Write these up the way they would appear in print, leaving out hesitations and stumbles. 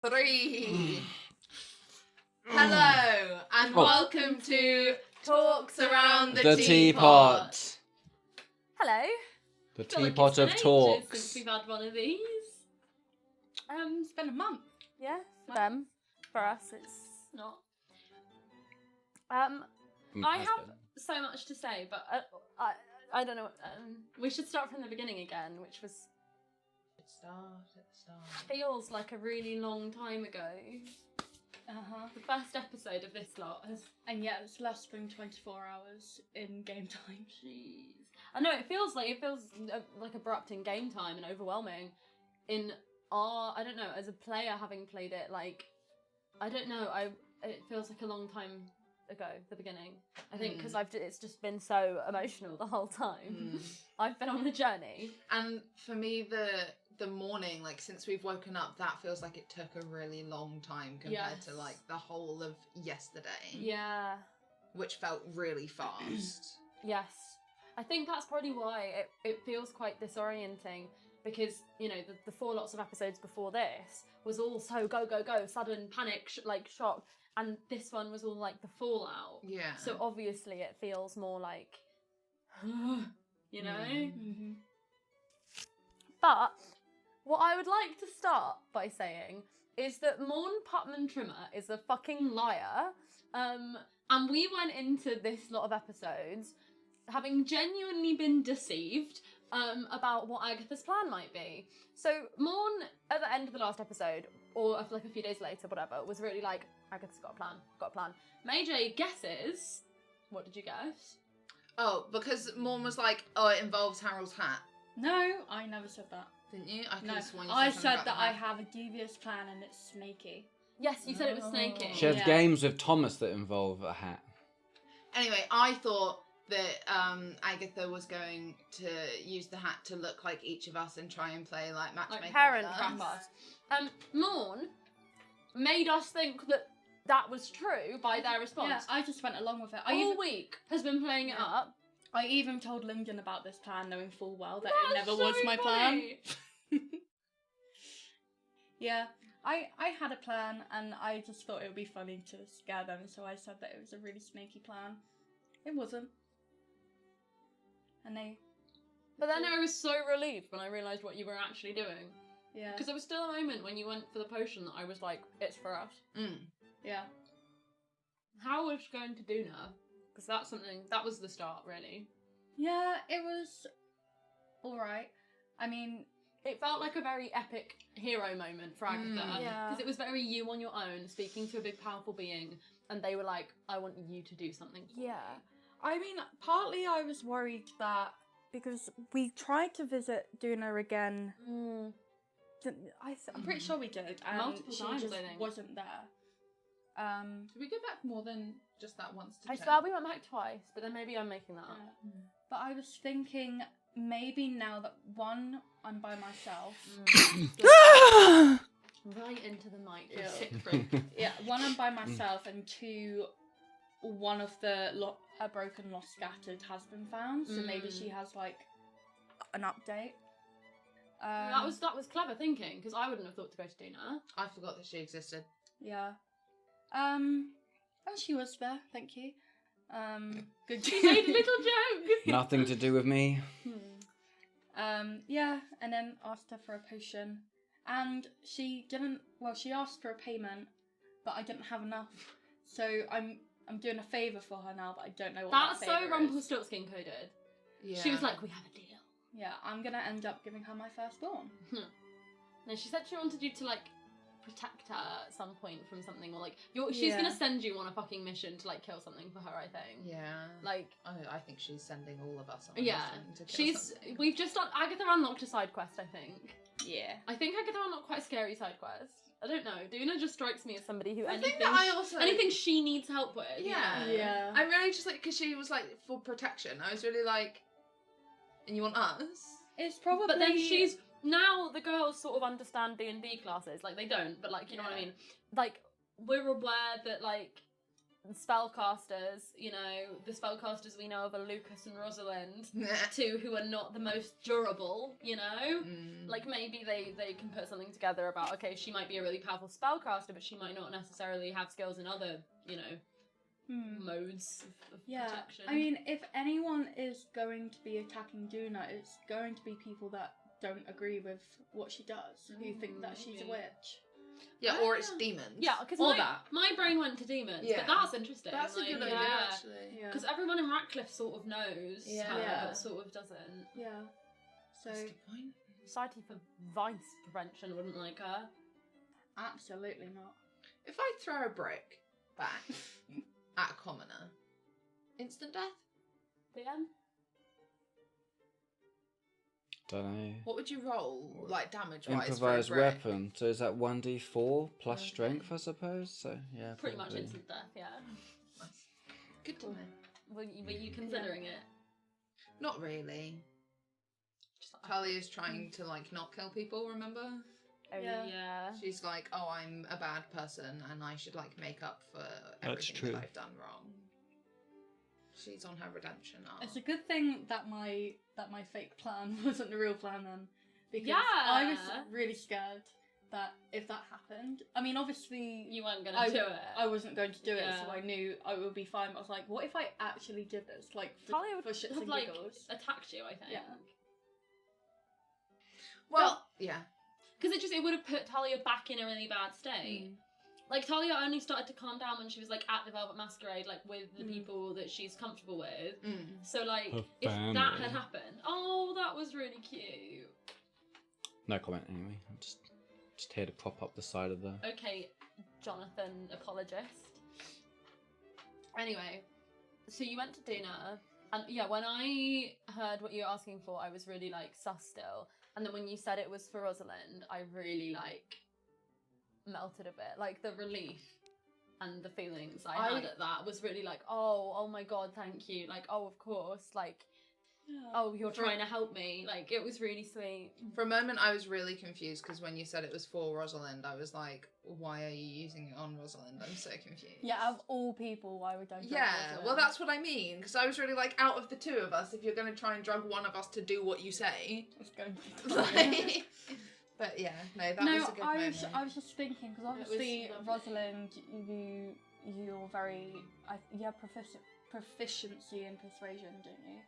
3. Hello, and welcome to Talks Around the Teapot. Hello. The Feel like teapot it's been of ages talks. Since we've had one of these. It's been a month. Yeah, for them. For us, it's not. I have so much to say, but I don't know. We should start from the beginning again, which was. Feels like a really long time ago. The first episode of this lot has. And yet it's less than 24 hours in game time. Jeez. I know it feels like abrupt in game time and overwhelming. I don't know, as a player having played it, like, I don't know, it feels like a long time ago, the beginning. I think because it's just been so emotional the whole time. I've been on a journey. And for me, the morning, like, since we've woken up, that feels like it took a really long time compared to, like, the whole of yesterday. Yeah. Which felt really fast. Yes. I think that's probably why it feels quite disorienting, because, you know, the 4 lots of episodes before this was all so go, go, go, sudden panic, shock, and this one was all, like, the fallout. Yeah. So obviously it feels more like, you know? Mm-hmm. But what I would like to start by saying is that Morne Putman Trimmer is a fucking liar. And we went into this lot of episodes having genuinely been deceived about what Agatha's plan might be. So Morne, at the end of the last episode, or like a few days later, whatever, was really like, Agatha's got a plan. Maijai guesses. What did you guess? Oh, because Morne was like, oh, it involves Harold's hat. No, I never said that. Didn't you? I said that I have a devious plan and it's snaky. Yes, you said it was snaky. She had games with Thomas that involve a hat. Anyway, I thought that Agatha was going to use the hat to look like each of us and try and play like matchmaker. Like parent trap us. Morne made us think that was true by their response. Yeah, I just went along with it. All week has been playing it up. I even told Lyndon about this plan, knowing full well that it never was my plan. Yeah, I had a plan, and I just thought it would be funny to scare them, so I said that it was a really snaky plan. It wasn't. And But then I was so relieved when I realised what you were actually doing. Yeah. Because there was still a moment when you went for the potion that I was like, it's for us. Yeah. How was she going to do now? Because that was the start, really. Yeah, it was alright. I mean, it felt like a very epic hero moment for Agatha. Because it was very you on your own, speaking to a big, powerful being, and they were like, I want you to do something for me. I mean, partly I was worried that, because we tried to visit Duna again. I'm pretty sure we did, and multiple times, just I think. wasn't there. Did we go back more than just that once to I check? swear we went back twice, but then maybe I'm making that up. But I was thinking, maybe now that one, I'm by myself. Right into the mic, you sick freak. Yeah, one, I'm by myself, and 2, one of the a broken, lost, scattered has been found. So maybe she has like an update. That was clever thinking, because I wouldn't have thought to go to Duna. I forgot that she existed. Yeah. And she was there, thank you. Good. She made a little joke. Nothing to do with me. Yeah, and then asked her for a potion. And she didn't, she asked for a payment, but I didn't have enough. So I'm doing a favour for her now, but I don't know what That's that so favour is. Rumpelstiltskin coded. Yeah. She was like, we have a deal. Yeah, I'm gonna end up giving her my firstborn. No, she said she wanted you to, like, protect her at some point from something, or like she's gonna send you on a fucking mission to like kill something for her, I think. Yeah. Like I think she's sending all of us on a mission to kill something. We've just done Agatha unlocked a side quest, I think. Yeah. I think Agatha unlocked quite a scary side quest. I don't know. Duna just strikes me as somebody who anything she needs help with. Yeah. You know? Yeah. I'm really just like, because she was like for protection. I was really like, and you want us? It's probably. But then she's now the girls sort of understand D&D classes. Like they don't, but like you know what I mean. Like we're aware that like spellcasters, you know, the spellcasters we know of are Lucas and Rosalind, two who are not the most durable, you know? Like, maybe they can put something together about, okay, she might be a really powerful spellcaster, but she might not necessarily have skills in other, you know, modes of protection. I mean, if anyone is going to be attacking Duna, it's going to be people that don't agree with what she does, who think that she's a witch. Yeah, or it's demons. Yeah, because my brain went to demons, but that's interesting. That's a good idea, actually. Because everyone in Ratcliffe sort of knows her, but sort of doesn't. Yeah. So, That's a good point. Society for Vice Prevention wouldn't like her. absolutely not. If I throw a brick back at a commoner, instant death? DM? Don't know. What would you roll, like, damage-wise Improvised for a brick? weapon. So is that 1d4 plus Okay. strength, I suppose? So, yeah. Pretty much probably. instant death, yeah. Nice. Good to know. Were you considering it? Not really. Just like, Talia's trying to, like, not kill people, remember? oh, Yeah. yeah. She's like, oh, I'm a bad person and I should, like, make up for everything true. that I've done wrong. She's on her redemption arc. It's a good thing that my fake plan wasn't the real plan then, because Yeah. I was really scared that if that happened, I mean, obviously You weren't going to do it. I wasn't going to do it, Yeah. so I knew I would be fine. But I was like, what if I actually did this, like Talia would for shits have, and like, giggles? attacked you, I think. Yeah. Well, yeah. Because it would have put Talia back in a really bad state. Like, Talia only started to calm down when she was, like, at the Velvet Masquerade, like, with the people that she's comfortable with. So, like, Her if that family. had happened... Oh, that was really cute. No comment anyway. I'm just here to prop up the side of the... Okay, Jonathan, apologist. Anyway, so you went to dinner, and yeah, when I heard what you were asking for, I was really, like, sus still. And then when you said it was for Rosalind, I really, like... melted a bit. Like, the relief and the feelings I had at that was really like, oh my god, thank you. Like, oh, of course. Like, oh, you're trying to help me. Like, it was really sweet. For a moment, I was really confused because when you said it was for Rosalind, I was like, why are you using it on Rosalind? I'm so confused. Yeah, out of all people, why would I? Yeah, well, that's what I mean. Because I was really like, out of the two of us, if you're going to try and drug one of us to do what you say. It's going to be Like, but yeah, no, that was a good moment. I was just thinking, because obviously, Rosalind, you're very... you have proficiency in persuasion, don't you?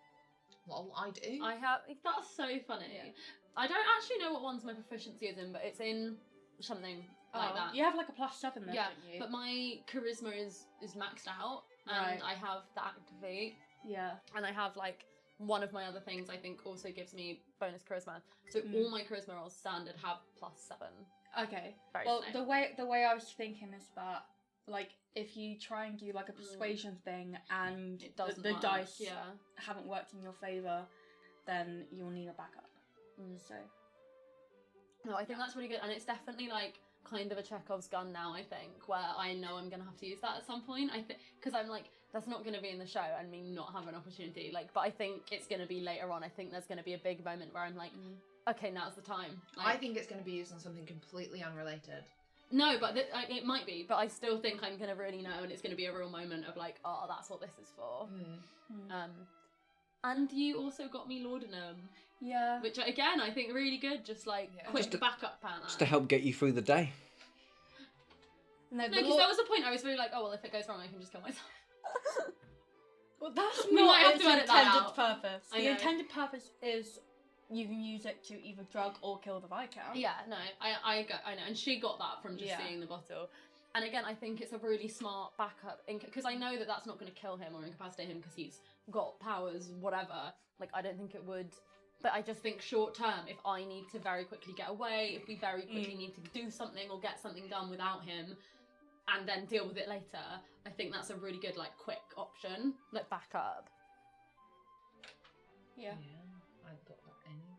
Well, I do. I have... That's so funny. Yeah. I don't actually know what one's my proficiency is in, but it's in something like that. You have like a +7 there, Yeah, don't you? but my charisma is maxed out, and Right. I have the activate, Yeah. and I have, like, one of my other things I think also gives me bonus charisma. So all my charisma rolls standard have +7. Okay. Very Well, funny. the way I was thinking is that, like, if you try and do like a persuasion thing and It doesn't the work, dice yeah. haven't worked in your favour, then you'll need a backup. So No, I think that's really good, and it's definitely like kind of a Chekhov's gun now. I think where I know I'm gonna have to use that at some point. I think because I'm like that's not gonna be in the show and me not have an opportunity. Like, but I think it's gonna be later on. I think there's gonna be a big moment where I'm like, okay, now's the time. Like, I think it's going to be used on something completely unrelated. no, but it might be. But I still think I'm gonna really know, and it's gonna be a real moment of like, oh, that's what this is for. And you also got me laudanum. yeah. Which, again, I think really good, just like quick backup plan. Just to help get you through the day. No, because that was the point. I was really like, oh, well, if it goes wrong, I can just kill myself. Well, that's We not might have its to edit that intended out. purpose. I The know. intended purpose is you can use it to either drug or kill the Viscount. Yeah, no, I know. And she got that from just seeing the bottle. And again, I think it's a really smart backup, because I know that that's not going to kill him or incapacitate him because he's got powers, whatever. Like, I don't think it would. But I just think short term, if I need to very quickly get away, if we very quickly need to do something or get something done without him, and then deal with it later, I think that's a really good, like, quick option. Like, backup. Yeah. I thought that anyway.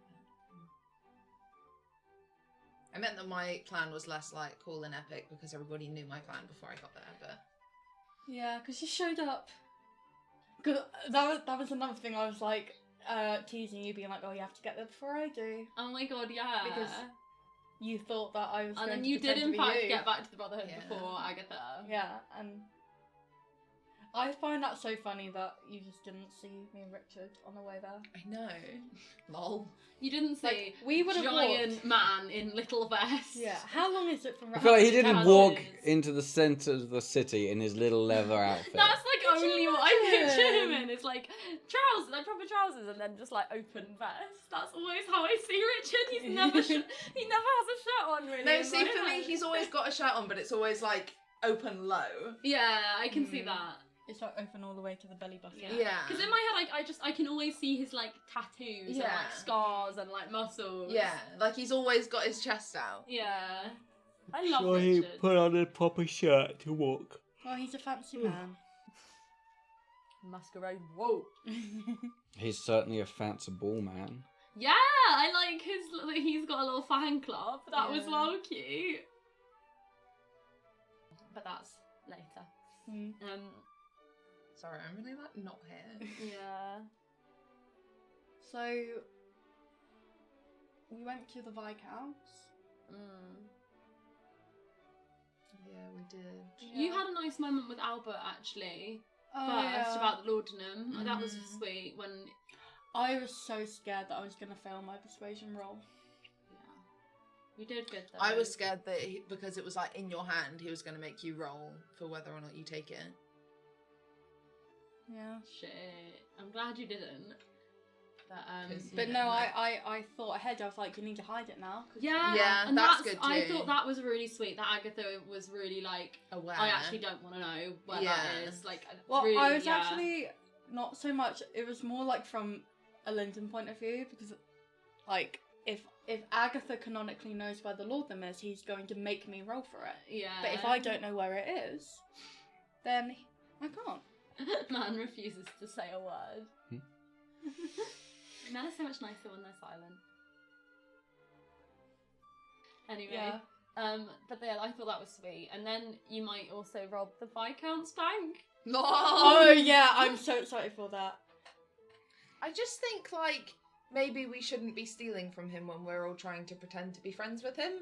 I meant that my plan was less like cool and epic because everybody knew my plan before I got there, but Yeah, because you showed up. Cause that was another thing I was like teasing you, being like, oh, you have to get there before I do. Oh my god, yeah. Because you thought that I was and going then to you did, pretend in to be fact, you. get back to the Brotherhood Yeah. before Agatha. Yeah, and I find that so funny that you just didn't see me and Richard on the way there. I know. Lol. You didn't see Like, we would have giant walked. man in little vest. Yeah. How long is it from? I feel like he didn't How walk long is- into the centre of the city in his little leather outfit. That's like only what I picture him imagine? in. It's like trousers, like proper trousers, and then just like open vest. That's always how I see Richard. He never has a shirt on really. No, in see, my for me, head. he's always got a shirt on, but it's always like open low. Yeah, I can see that. It's like open all the way to the belly button. Yeah. Because in my head, I can always see his like tattoos and Yeah. like scars and like muscles. Yeah, like he's always got his chest out. Yeah. I love So he Richard. put on a proper shirt to walk. Well, he's a fancy man. Masquerade. Whoa. He's certainly a fancy ball man. Yeah, I like he's got a little fan club. That was Yeah. well cute. But that's later. Mm. Sorry, I'm really like not here. Yeah. So we went to the Viscounts. Yeah, we did. You had a nice moment with Albert actually. Oh, First yeah. about the laudanum. That was Mm. sweet when I was so scared that I was gonna fail my persuasion roll. you did good though. I was scared that because it was like in your hand, he was going to make you roll for whether or not you take it. Yeah. Shit. I'm glad you didn't. But no, I thought ahead. I was like, you need to hide it now. Yeah, Yeah, and that's good I too. thought that was really sweet. That Agatha was really like, Aware. I actually don't want to know where Yeah. that is. Like, Well, really, I was yeah. actually not so much. It was more like from a Lyndon point of view because, like, if Agatha canonically knows where the laudanum is, he's going to make me roll for it. Yeah. But if I don't know where it is, then I can't. Man refuses to say a word. Hmm? Men are so much nicer when they're silent. Anyway, Yeah. but yeah, I thought that was sweet. And then you might also rob the Viscount's bank. Oh yeah, I'm so excited for that. I just think like maybe we shouldn't be stealing from him when we're all trying to pretend to be friends with him.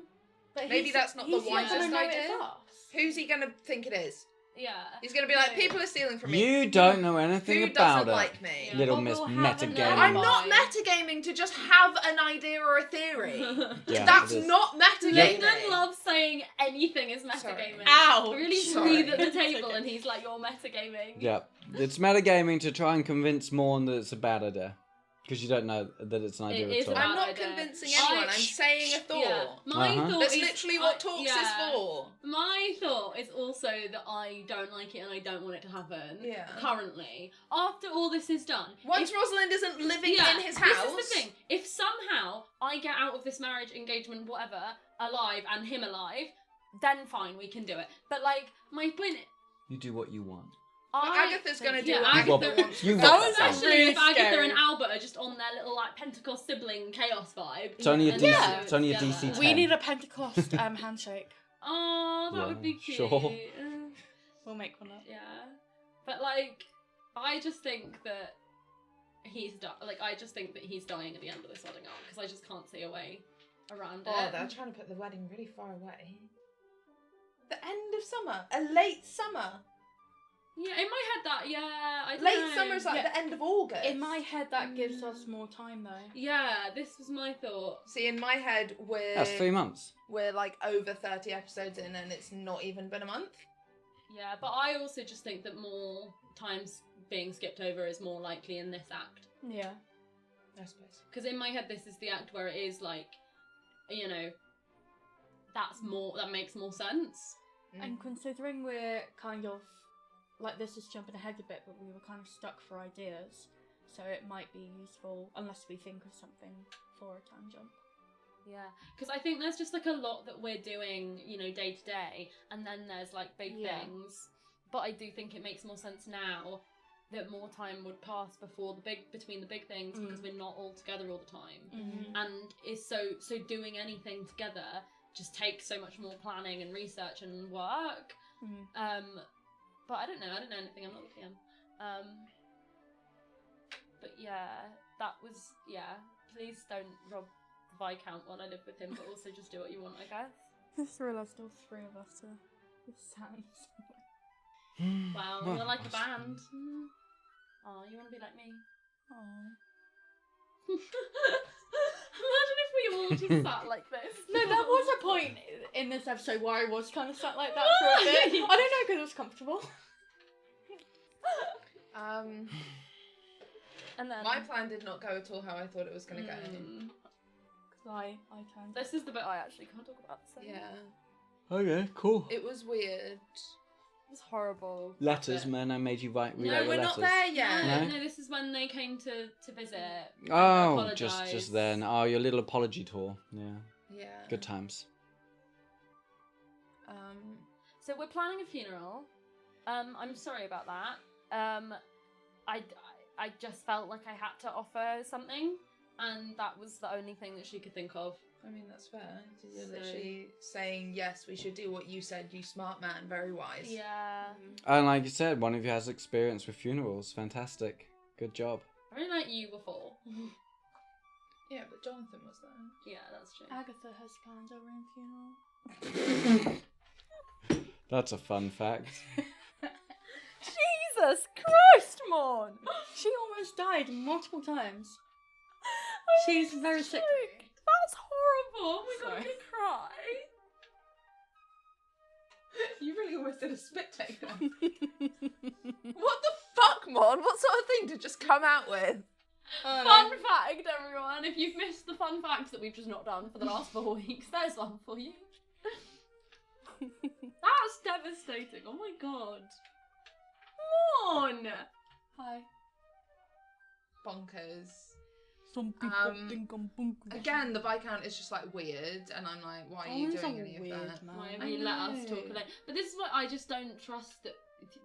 But Maybe that's not the he's wisest gonna know idea. it's us. Who's he gonna think it is? Yeah. He's gonna be like, No. people are stealing from me. You don't know anything Who about doesn't it. like me? Yeah. Little But Miss we'll have an Metagaming. I'm alibi. not metagaming to just have an idea or a theory. Yeah, That's it is. not metagaming. Lyndon loves saying anything is Sorry. metagaming. Ow! Really Sorry. breathe at the table and he's like, you're metagaming. Yeah, it's metagaming to try and convince Morne that it's a bad idea. Because you don't know that it's an idea It is at all. a I'm bad not idea. convincing anyone. I'm saying a thought. Yeah. My Uh-huh. thought That's is literally what talks yeah. is for. My thought is also that I don't like it and I don't want it to happen. Yeah. Currently, after all this is done, Once if- Rosalind isn't living yeah, in his house. This is the thing. If somehow I get out of this marriage, engagement, whatever, alive and him alive, then fine, we can do it. But like, my point. You do what you want. Agatha's gonna do yeah, what Agatha Agatha wants. You to rob do. that Especially really if Agatha scary. and Albert are just on their little like Pentecost sibling chaos vibe. It's only a and DC, they do it it's only a together. DC 10. We need a Pentecost handshake. Oh, that Yeah, would be cute. sure. We'll make one up. Yeah, but like, I just think that he's I just think that he's dying at the end of this wedding arc because I just can't see a way around Oh, it. they're trying to put the wedding really far away. The end of summer. A late summer. Yeah, in my head that I don't Late know. summer's like Yeah. the end of August. In my head, that gives us more time though. Yeah, this was my thought. See, in my head, That's 3 months. we're like over 30 episodes in and it's not even been a month. Yeah, but I also just think that more times being skipped over is more likely in this act. Yeah. I suppose. Because in my head, this is the act where it is like, you know, that makes more sense. And considering we're kind of like this is jumping ahead a bit, but we were kind of stuck for ideas, so it might be useful unless we think of something for a time jump. Yeah, because I think there's just like a lot that we're doing, you know, day to day, and then there's like big Yeah. things. But I do think it makes more sense now that more time would pass between the big things because we're not all together all the time, and is so doing anything together just takes so much more planning and research and work. But I don't know anything. I'm not the PM. But yeah, that was Please don't rob the Viscount while I live with him, but also just do what you want, I guess. I just realised all three of us are sat in Well, you're like a band. Oh, you want to be like me? Aww. Imagine if we all just sat like this. No, there was a point in this episode where I was kind of sat like that for a bit. I don't know, because it was comfortable. And then My plan did not go at all how I thought it was going to go. Because I turned. this is the bit I actually can't talk about. So. Yeah. Okay, cool. It was weird. It was horrible. Letters, man. I made you relay No, your we're letters. not there yet. No, No? no, this is when they came to visit. Oh, Apologise. just then. Oh, your little apology tour. Yeah. Yeah. Good times. So we're planning a funeral. I'm sorry about that. I just felt like I had to offer something, and that was the only thing that she could think of. I mean, that's fair. You're So- literally saying, yes, we should do what you said, you smart man, very wise. Yeah. And like you said, one of you has experience with funerals. Fantastic. Good job. I really like you before. Yeah, but Jonathan was there. Yeah, that's true. Agatha has planned her own funeral. That's a fun fact. Jesus Christ, Morne! She almost died multiple times. She's very sick. That's horrible. Oh my god, I'm Sorry. gonna cry. You really almost did a spit take then. What the fuck, Mon? What sort of thing to just come out with? Fun fact, everyone. If you've missed the fun facts that we've just not done for the last 4 weeks, there's one for you. That's devastating. Oh my god. Morne! Hi. Bonkers. Something Again, the Viscount is just like weird, and I'm like, why are you doing any of that? Why have I you let us know. talk alone? But this is what I just don't trust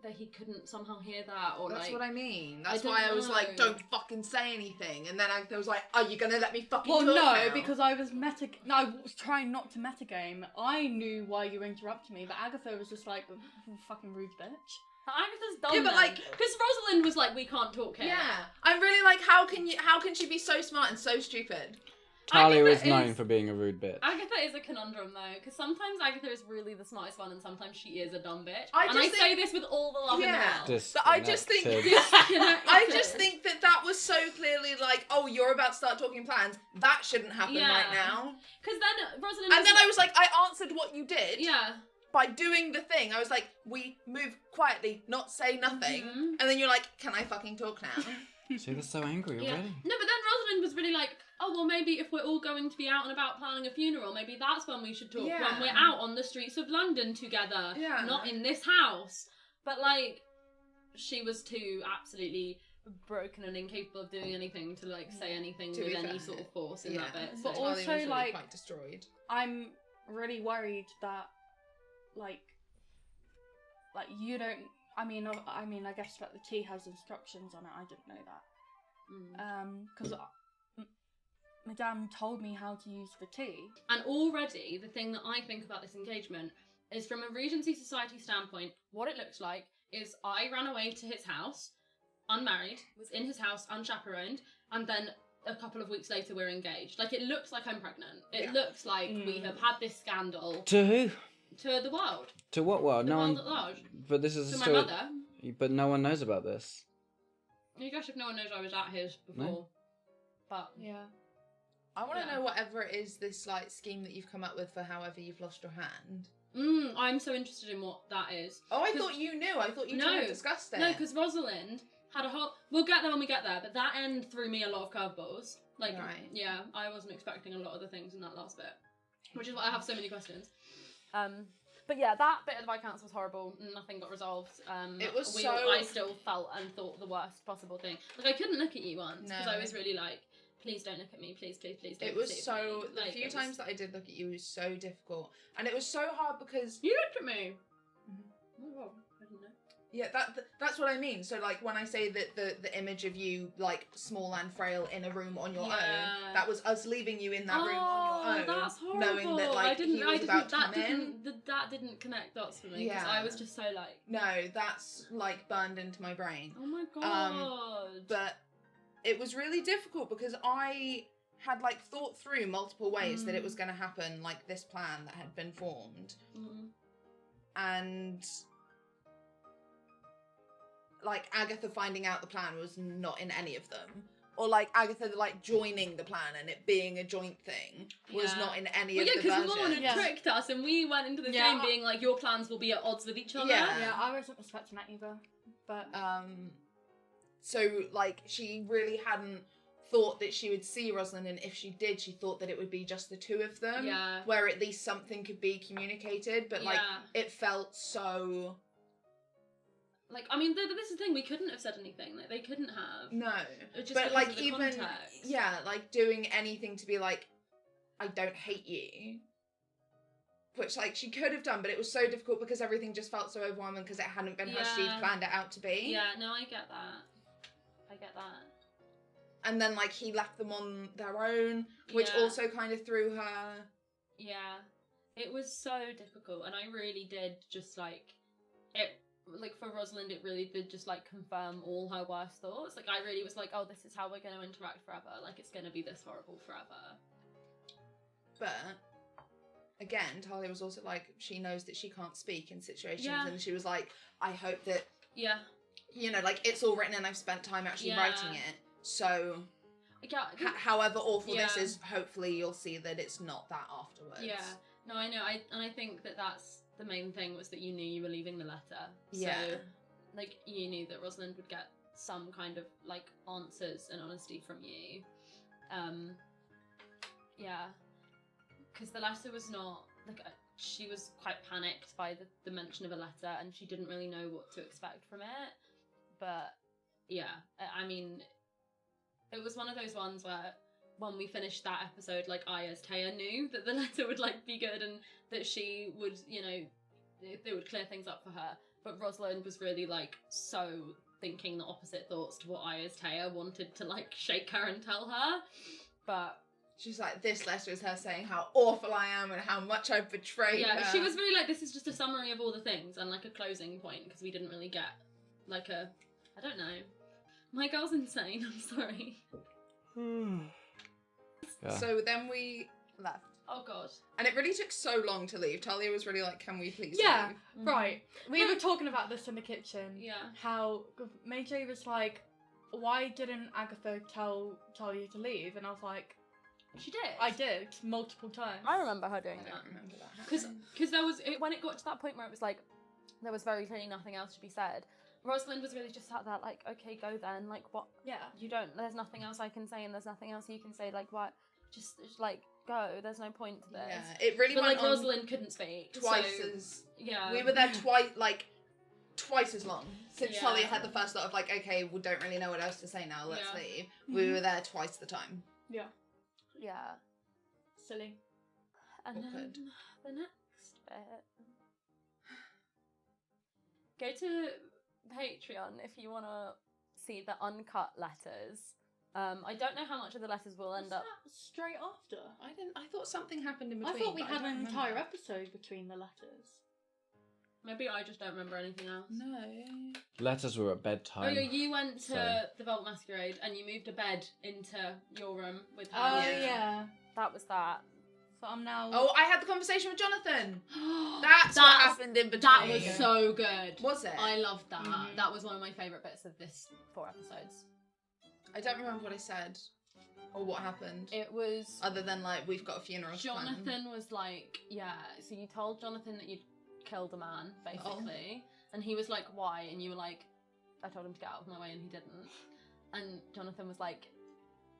that he couldn't somehow hear that, or That's like. what I mean. I That's don't why I was like, know. don't fucking say anything. And then I was like, are you gonna let me fucking Well, talk no, now? because I was I was trying not to metagame. I knew why you interrupted me, but Agatha was just like, fucking rude bitch. Agatha's done Yeah, but, like- because Rosalind was like, we can't talk here. Yeah, I'm really like, how can she be so smart and so stupid? Talia Agatha is known is- for being a rude bitch. Agatha is a conundrum though, because sometimes Agatha is really the smartest one, and sometimes she is a dumb bitch. I and I just say think- this with all the love in the Yeah. world. But I just think Disconnected. I just think that was so clearly like, oh, you're about to start talking plans. That shouldn't happen Yeah. right now. Because then Rosalind. And then I was like, I answered what you did Yeah. by doing the thing. I was like, we move quietly, not say nothing. Mhm. And then you're like, can I fucking talk now? See, they're so angry Yeah. already. No, but then Rosalind was really like, oh, well, maybe if we're all going to be out and about planning a funeral, maybe that's when we should talk. Yeah. When we're out on the streets of London together. Yeah. Not in this house. But, like, she was too absolutely broken and incapable of doing anything to, like, say anything To with be any fair. sort of force in Yeah. that bit. But So. Talia also, was really like- quite destroyed. I'm really worried that, like you don't. I mean, I guess that the tea has instructions on it. I didn't know that. Because Madame told me how to use the tea. And already, the thing that I think about this engagement is from a Regency Society standpoint, what it looks like is I ran away to his house, unmarried, was in his house, unchaperoned, and then a couple of weeks later we're engaged. Like, it looks like I'm pregnant. It Yeah. looks like we have had this scandal To who? to the world. To what world? The No world one. at large. But this is To a my story. mother. But no one knows about this. I guess if no one knows I was at his before. No. But, Yeah. I want to Yeah. know whatever it is, this like scheme that you've come up with for however you've lost your hand. I'm so interested in what that is. Oh, I 'Cause- thought you knew. I thought you No. two discussed it. No, because Rosalind had a whole. We'll get there when we get there, but that end threw me a lot of curveballs. Like, Right. yeah, I wasn't expecting a lot of the things in that last bit, which is why I have so many questions. But yeah, that bit of the Viscounts was horrible. Nothing got resolved. It was I still felt and thought the worst possible thing. Like, I couldn't look at you once because No. I was really like, please don't look at me, please, please, please don't. It was see so. me. The Like, few it was- times that I did look at you was so difficult, and it was so hard because you looked at me. Mhm. Oh, wow, I didn't know. yeah, that's what I mean. So like when I say that the image of you like small and frail in a room on your own, that was us leaving you in that room on your own, That's horrible. knowing that like he was about to come in. That didn't connect dots for me because Yeah. I was just so like, No, that's like burned into my brain. oh my god. But it was really difficult because I had like thought through multiple ways that it was going to happen, like this plan that had been formed, Mhm. and like Agatha finding out the plan was not in any of them. Or like Agatha like joining the plan and it being a joint thing was not in any of the versions. Because Morne had tricked us and we went into the game being like, your plans will be at odds with each other. Yeah, I wasn't expecting that either. But so like she really hadn't thought that she would see Rosalind, and if she did, she thought that it would be just the two of them. Yeah. Where at least something could be communicated, but like it felt so. Like, I mean, this is the thing, we couldn't have said anything. Like, they couldn't have. No. Just but, like, of the even, context. yeah, like, doing anything to be like, I don't hate you. Which, like, she could have done, but it was so difficult because everything just felt so overwhelming because it hadn't been how she'd planned it out to be. Yeah, no, I get that. And then, like, he left them on their own, which also kind of threw her. Yeah. It was so difficult, and I really did just, like, it... Like, for Rosalind, it really did just, like, confirm all her worst thoughts. Like, I really was like, oh, this is how we're going to interact forever. Like, it's going to be this horrible forever. But, again, Talia was also like, she knows that she can't speak in situations. And she was like, I hope that, you know, like, it's all written and I've spent time actually writing it. So, however awful this is, hopefully you'll see that it's not that afterwards. Yeah. No, I know. And I think that that's the main thing, was that you knew you were leaving the letter. Yeah. So, like, you knew that Rosalind would get some kind of, like, answers and honesty from you. Yeah. Because the letter was not, like, she was quite panicked by the mention of a letter, and she didn't really know what to expect from it. But, yeah, I mean, it was one of those ones where, when we finished that episode, like, I, as Taya, knew that the letter would, like, be good and that she would, you know, it would clear things up for her. But Rosalind was really, like, so thinking the opposite thoughts to what I, as Taya, wanted to, like, shake her and tell her. But... she's like, this letter is her saying how awful I am and how much I've betrayed her. Yeah, she was really like, this is just a summary of all the things and, like, a closing point, because we didn't really get, like, a... I don't know. My girl's insane, I'm sorry. So then we left. Oh god. And it really took so long to leave. Talia was really like, can we please leave? Right. We were talking about this in the kitchen. Yeah. How Maijai was like, why didn't Agatha tell Talia to leave? And I was like, she did. I did, multiple times. I remember her doing I that. don't remember that. Because there was, when it got to that point where it was like, there was very clearly nothing else to be said, Rosalind was really just sat there like, okay, go then, like, what? Yeah. You don't, there's nothing else I can say and there's nothing else you can say, like, what? Just like, go, there's no point to this. Yeah, it really went like, on Rosalind couldn't speak. Twice so, as... Yeah. We were there twice as long. Since Talia had the first thought of like, okay, we don't really know what else to say now, let's leave. We were there twice the time. Yeah. Yeah. Silly. And Awkward. then the next bit. Go to Patreon if you want to see the uncut letters. I don't know how much of the letters will end up. Straight after? I thought something happened in between. I thought we but had don't an remember. entire episode between the letters. Maybe I just don't remember anything else. No. Letters were at bedtime. Oh yeah, you went to so- the Vault Masquerade and you moved a bed into your room with her. Oh Yeah. yeah. That was that. So I'm now... Oh, I had the conversation with Jonathan. That's what happened in between. That was so good. Was it? I loved that. Mhm. That was one of my favourite bits of this 4 episodes. I don't remember what I said or what happened. It was... Other than like, we've got a funeral to plan. Jonathan was like, yeah, so you told Jonathan that you'd killed a man, basically. And he was like, why? And you were like, I told him to get out of my way and he didn't. And Jonathan was like,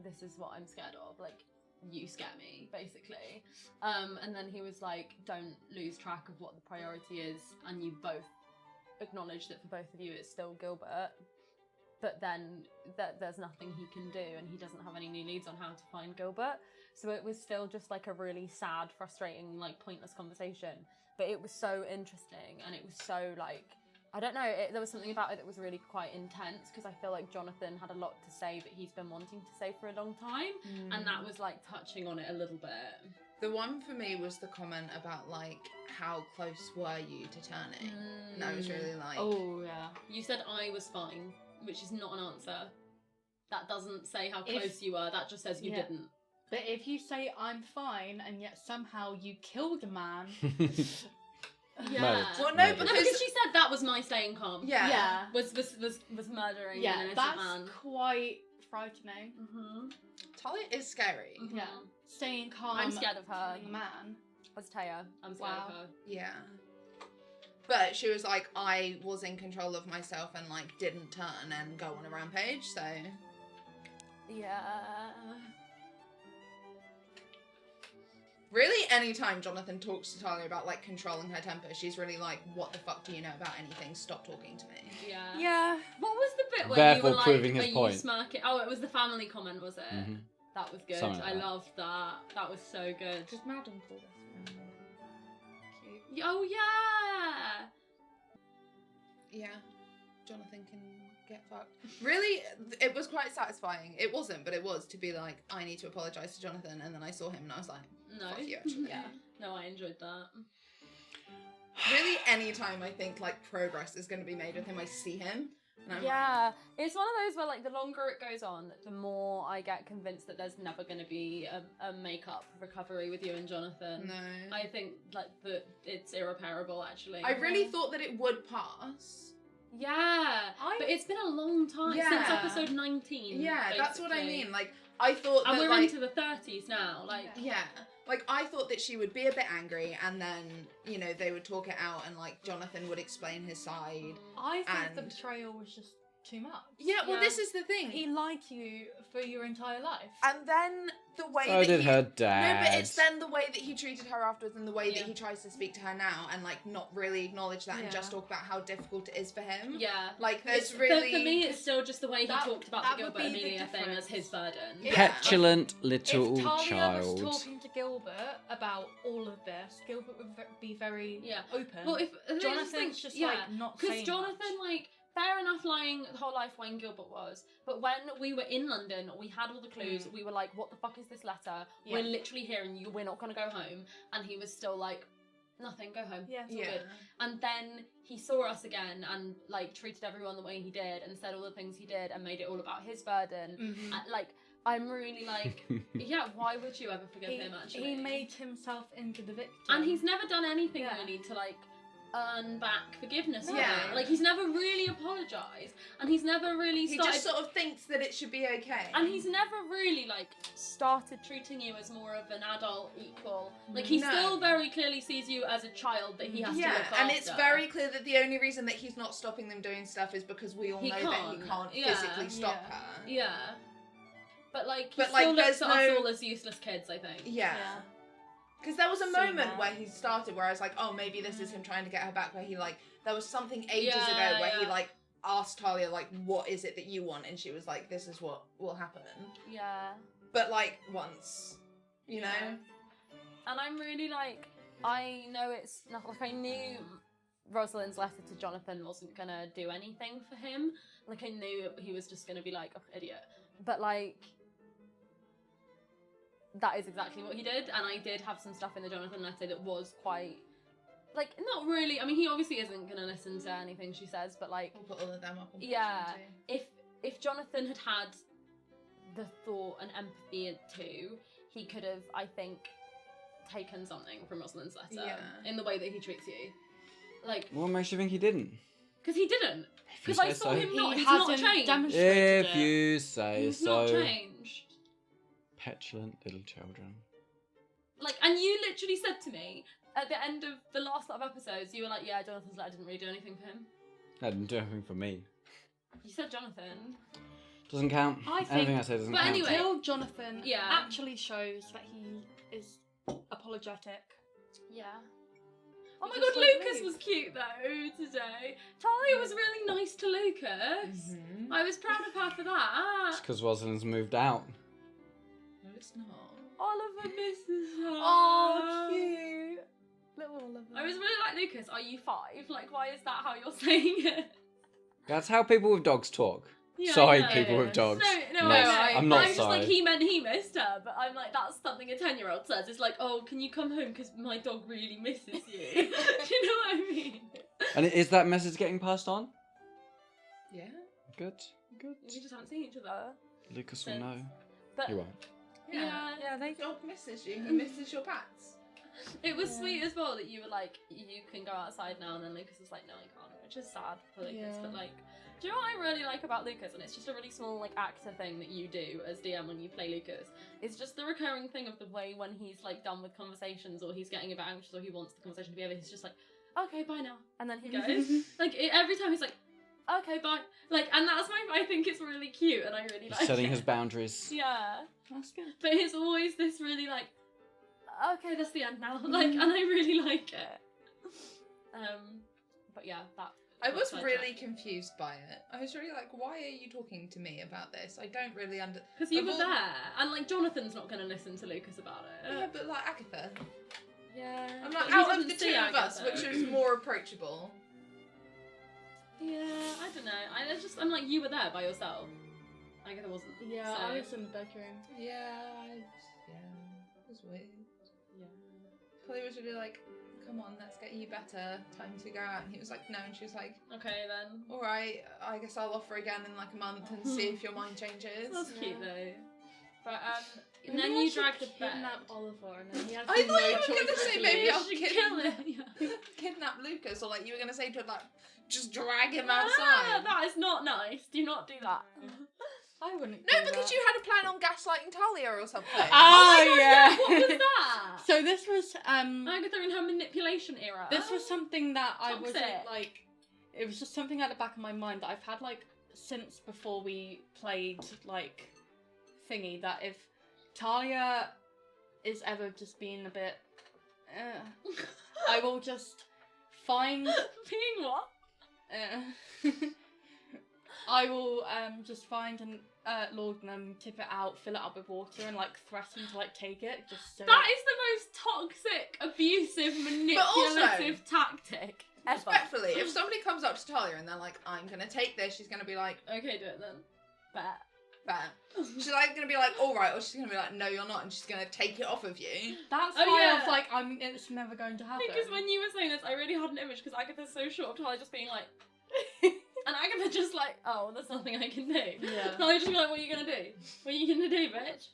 this is what I'm scared of. Like, you scare me, basically. And then he was like, don't lose track of what the priority is. And you both acknowledge that for both of you it's still Gilbert. But then there's nothing he can do and he doesn't have any new leads on how to find Gilbert. So it was still just like a really sad, frustrating, like pointless conversation. But it was so interesting and it was so like, I don't know, there was something about it that was really quite intense because I feel like Jonathan had a lot to say that he's been wanting to say for a long time. And that was like touching on it a little bit. The one for me was the comment about like, how close were you to turning? And I was really like... Oh yeah. You said I was fine, which is not an answer. That doesn't say how close you were, that just says you didn't. But if you say I'm fine and yet somehow you killed a man, Yeah. Murdered. Well, no, Murdered. No, because she said that was my staying calm. Yeah. Yeah. Was murdering an Yeah, innocent that's man. quite frightening. Mm-hmm. Talia is scary. Mm-hmm. Yeah. Staying calm. I'm scared of her. killing a man. Was Taya. I'm scared Wow. of her. Yeah. But she was like, I was in control of myself and like didn't turn and go on a rampage, so Yeah. really anytime Jonathan talks to Talia about like controlling her temper, she's really like, what the fuck do you know about anything? Stop talking to me. Yeah. Yeah. What was the bit where Therefore you were like, proving his are point. you smirking? Oh, it was the family comment, was it? Mm-hmm. That was good. Something like I that. loved that. That was so good. Does Madam call this? Cute. Oh, yeah! Yeah. Jonathan can get fucked. Really, it was quite satisfying. It wasn't, but it was to be like, I need to apologise to Jonathan, and then I saw him and I was like, No. fuck you, actually. Yeah. No, I enjoyed that. Really, anytime I think like progress is going to be made with him, I see him. And I'm like, Yeah, it's one of those where like the longer it goes on, the more I get convinced that there's never going to be a make-up recovery with you and Jonathan. no. I think like that it's irreparable actually. I really thought that it would pass. Yeah, but it's been a long time since Yeah. episode 19. Yeah, that's what I basically. mean. Like, I thought And that, we're like, into the 30s now. Like, yeah. Like, I thought that she would be a bit angry and then, you know, they would talk it out and, like, Jonathan would explain his side. I think the And- betrayal was just too much. Yeah, well, Yeah. this is the thing. He lied to you for your entire life. And then the way So that did he... her No, dad. but it's then the way that he treated her afterwards and the way Yeah. that he tries to speak to her now and, like, not really acknowledge that and Yeah. just talk about how difficult it is for him. yeah. Like, there's It's- really... For me, it's still just the way he That- talked about that the would Gilbert be the Amelia thing as difference. his burden. Yeah. Petulant little If Talia child. was talking to Gilbert about all of this, Gilbert would be very Yeah. open. Well, if Jonathan's just like not because saying Jonathan, much. like, fair enough, lying the whole life Wayne Gilbert was, but when we were in London, we had all the clues. We were like, "What the fuck is this letter? Yeah. We're literally hearing you. We're not gonna go home." And he was still like, "Nothing. Go home. Yeah. It's all Yeah. good." And then he saw us again and like treated everyone the way he did and said all the things he did and made it all about his burden. Mhm. Like, I'm really like, yeah. Why would you ever forgive him? Actually, He made himself into the victim. and he's never done anything Yeah. really to like earn back forgiveness. Yeah. Yeah, like he's never really apologized, and he's never really He started. just sort of thinks that it should be okay. And he's never really like started treating you as more of an adult equal. Like he No. still very clearly sees you as a child that he has to Yeah, look after. and it's very clear that the only reason that he's not stopping them doing stuff is because we all He know that he can't. can't Yeah. physically stop Yeah. her. Yeah. But like he But, still like, looks there's at no- us all as useless kids, I think. Yeah. Yeah. Because there was a See moment that. where he started where I was like, oh, maybe this is him trying to get her back, where he like, there was something ages Yeah, ago where he yeah. like asked Talia like, what is it that you want? And she was like, this is what will happen. Yeah. But like once, you know? Yeah. And I'm really like, I know it's not like I knew Rosalind's letter to Jonathan wasn't gonna do anything for him. Like I knew he was just gonna be like, oh, idiot. But like, that is exactly what he did. And I did have some stuff in the Jonathan letter that was quite, like, not really. I mean, he obviously isn't gonna listen to anything she says, but like, We'll put all of them up on yeah, Patreon if Jonathan had had the thought and empathy too, he could have, I think, taken something from Rosalind's letter Yeah. in the way that he treats you. Like, What makes you think he didn't? because he didn't. If you Because I say saw so. him not. He He's not hasn't changed. demonstrated If it. you say He's so. not changed. Petulant little children. Like, and you literally said to me at the end of the last lot of episodes, you were like, "Yeah, Jonathan's letter didn't really do anything for him." That didn't do anything for me. You said Jonathan. Doesn't count. I think- Anything I say doesn't But count. anyway- Until Jonathan Yeah. actually shows that he is apologetic. Yeah. Oh You my just god, won't Lucas leave. was cute though today. Talia was really nice to Lucas. Mhm. I was proud of her for that. It's because Rosalind's moved out. No, it's not. Oliver misses her. Oh, cute. Little Oliver. I was really like, Lucas, are you 5? Like, why is that how you're saying it? That's how people with dogs talk. Yeah, Sorry, I know. people with dogs. No, No, I know. I'm not I'm just sorry. like, he meant he missed her, but I'm like, that's something a 10-year-old says. It's like, oh, can you come home because my dog really misses you? Do you know what I mean? And is that message getting passed on? Yeah. Good. Good. We just haven't seen each other. Lucas will Since. know. But He won't. yeah, The dog misses you. He misses your pats. It was sweet as well that you were like, you can go outside now, and then Lucas was like, no, I can't, which is sad for Lucas, but like, do you know what I really like about Lucas? And it's just a really small like actor thing that you do as DM when you play Lucas. It's just the recurring thing of the way when he's like done with conversations, or he's getting a bit anxious, or he wants the conversation to be over, he's just like, okay, bye now, and then he goes. Like every time he's like, okay, bye. Like, and that's I think it's really cute, and I really like setting it. his boundaries. Yeah. That's good. But it's always this really like, okay, that's the end now. Like, and I really like it. But yeah, that. I was really confused by it. I was really like, why are you talking to me about this? I don't really Because you were there, and like Jonathan's not going to listen to Lucas about it. Yeah, but like Agatha. Yeah. I'm like, out of the two of us, which was more approachable? Yeah, I don't know. I'm like, you were there by yourself. Agatha wasn't. Yeah, so. I was in the bedroom. Yeah, it was weird. Yeah. Polly was really like, come on, let's get you better. Time to go out. And he was like, no. And she was like, okay then. All right, I guess I'll offer again in like a month and see if your mind changes. That's cute though. But and then you dragged the bed. Kidnap Oliver, and then he had I thought you were going to say maybe I'll kill him. kidnap Lucas, or like you were going to say to her like, just drag him outside. That is not nice. Do not do that. I wouldn't. No, because you had a plan on gaslighting Talia or something. Oh yeah. What was that? So this was Agatha in her manipulation era. This was something that I Toxic. wasn't like. It was just something at the back of my mind that I've had like since before we played like thingy. That if Talia is ever just being a bit, I will just find being what? I will just find and laudanum, tip it out, fill it up with water, and like threaten to like take it. Just so that is the most toxic, abusive, manipulative tactic ever. Respectfully, if somebody comes up to Talia and they're like, I'm gonna take this, she's gonna be like, okay, do it then. Bet. She's like gonna be like, all right, or she's gonna be like, no, you're not, and she's gonna take it off of you. That's why I was like, it's never going to happen. Because when you were saying this, I really had an image, because Agatha's so short of Talia just being like, and Agatha just like, oh, there's nothing I can do. Yeah. And I just be like, what are you gonna do? What are you gonna do, bitch?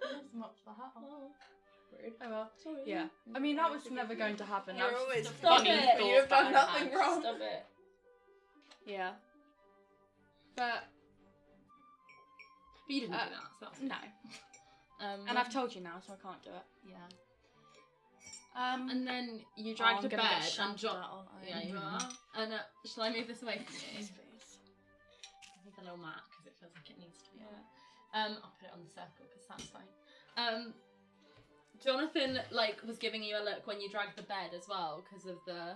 That's not that. Oh. Rude. Oh well. Sorry. Yeah. I mean, that was never going to happen. You're That was always just a Stop funny it. thought You've that done I nothing had. wrong. Stop it. Yeah. But you didn't do that, so that's no. And I've told you now, so I can't do it. Yeah. And then you dragged to bed and yeah, you are. And shall I move this away from you? Yes, please. I think a little mat because it feels like it needs to be on. I'll put it on the circle because that's fine. Jonathan was giving you a look when you dragged the bed as well because of the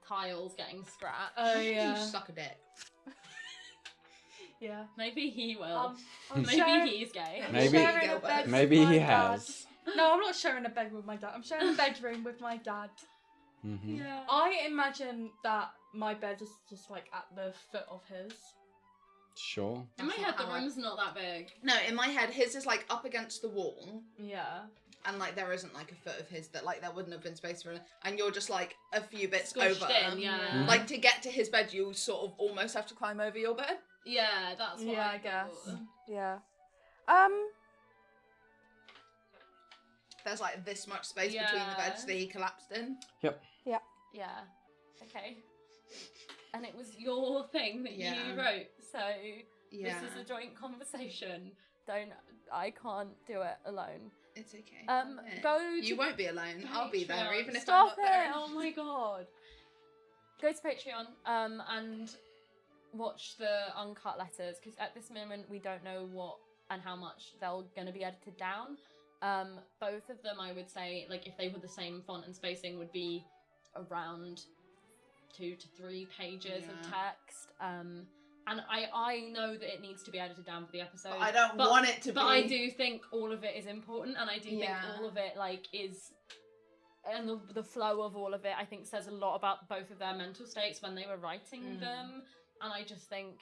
tiles getting scratched. Oh yeah. You suck a dick. Yeah. Maybe he will. Maybe he's gay. Maybe he has. No, I'm not sharing a bed with my dad. I'm sharing a bedroom with my dad. Mm-hmm. Yeah. I imagine that my bed is just like at the foot of his. Sure. In my That's head, not the how room's not that big. No, in my head, his is like up against the wall. Yeah. And like there isn't like a foot of his that like there wouldn't have been space for it, and you're just like a few bits Squished over. in, yeah. Mhm. Like to get to his bed, you sort of almost have to climb over your bed. Yeah, that's what Yeah, I I guess. thought. Yeah. There's like this much space Yeah. between the beds that he collapsed in. Yeah. Okay. And it was your thing that Yeah. you wrote, so Yeah, this is a joint conversation. I can't do it alone. it's okay. Go to You won't be alone. I'll be there, Patreon. even if Stop I'm not there. it! Oh my god. Go to Patreon and watch the uncut letters, because at this moment we don't know what and how much they're going to be edited down. Both of them, I would say, like if they were the same font and spacing, would be around 2 to 3 pages of Yeah. text. And I know that it needs to be edited down for the episode. But I don't want it to be. But I do think all of it is important, and I do think Yeah. all of it is, and the flow of all of it, I think says a lot about both of their mental states when they were writing them. And I just think,